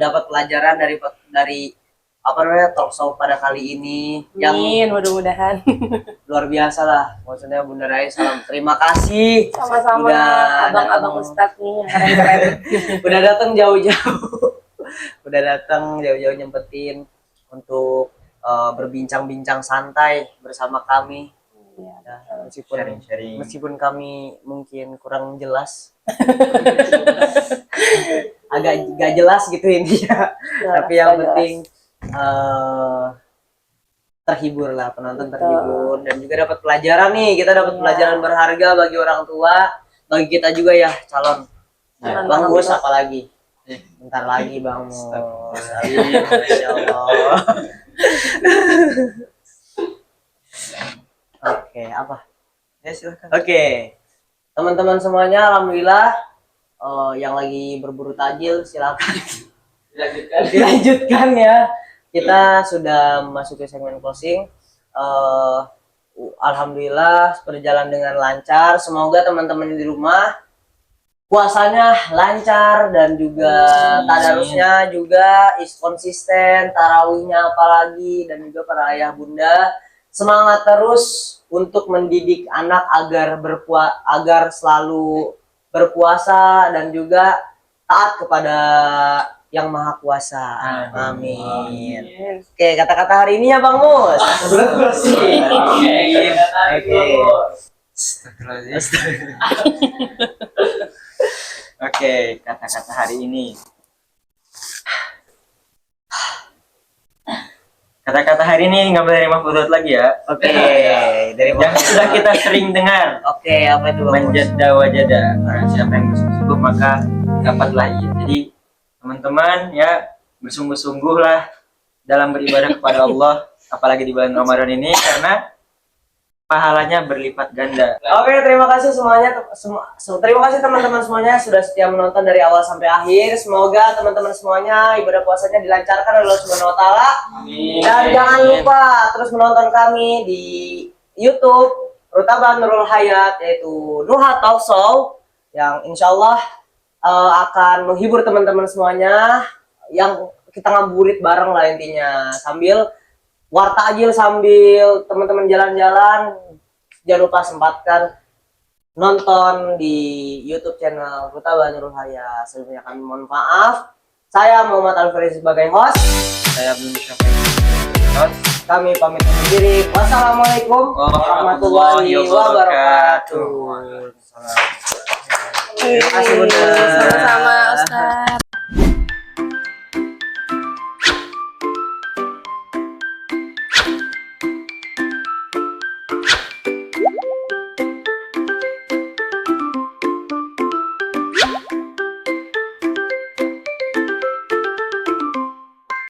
dapat pelajaran dari apa namanya talk show pada kali ini yang Amin, mudah-mudahan. luar biasa lah. Maksudnya Bunda Rai, salam terima kasih. Sama-sama Udah abang-abang datang. ustadz nih yang keren-keren. Udah datang jauh-jauh. Udah datang jauh-jauh nyempetin untuk berbincang-bincang santai bersama kami. Iya. Ya, Sharing-sharing. meskipun kami mungkin kurang jelas, agak gak jelas gitu intinya. Tapi yang penting terhibur lah, penonton terhibur dan juga dapat pelajaran nih. Kita dapat pelajaran berharga bagi orang tua, bagi kita juga ya calon. Calon Bang orang Mus tua. apalagi. Bentar lagi Bang Mus. Masya Allah. Oke, apa? Ya silakan. Oke, teman-teman semuanya, alhamdulillah yang lagi berburu takjil silakan dilanjutkan ya. Kita sudah memasuki segmen closing. Alhamdulillah berjalan dengan lancar. Semoga teman-teman di rumah puasanya lancar dan juga tadarusnya juga konsisten, tarawihnya apalagi, dan juga para ayah bunda semangat terus untuk mendidik anak agar selalu berpuasa dan juga taat kepada Yang Maha Kuasa. Amin. Oke, kata-kata hari ini ya Bang Mus. Oke, kata-kata hari ini. Kata-kata hari ini nggak boleh Mahfudz lagi ya. Oke, dari Yang sudah kita sering dengar. Oke, apa itu Bang Mus? Manjada wajada. Barang siapa yang bersungguh maka dapatlah ia. Jadi teman-teman ya bersungguh-sungguhlah dalam beribadah kepada Allah, apalagi di bulan Ramadan ini karena pahalanya berlipat ganda. Oke, terima kasih semuanya. Terima kasih teman-teman semuanya sudah setia menonton dari awal sampai akhir. Semoga teman-teman semuanya ibadah puasanya dilancarkan oleh Allah Subhanahu wa taala. Dan jangan lupa terus menonton kami di YouTube Rutaban Nurul Hayat, yaitu Nurha Talk Show, yang insya Allah akan menghibur teman-teman semuanya, yang kita ngabuburit bareng lah intinya, sambil wartajil, sambil teman-teman jalan-jalan. Jangan lupa sempatkan nonton di YouTube channel Rutaban Nurul Hayat. Sebelumnya kami mohon maaf. Saya Muhammad Alfred sebagai host. Saya belum bisa host. Kami pamit undur diri. Wassalamualaikum warahmatullahi wabarakatuh. Terima kasih Bunda. Sama-sama Ustaz.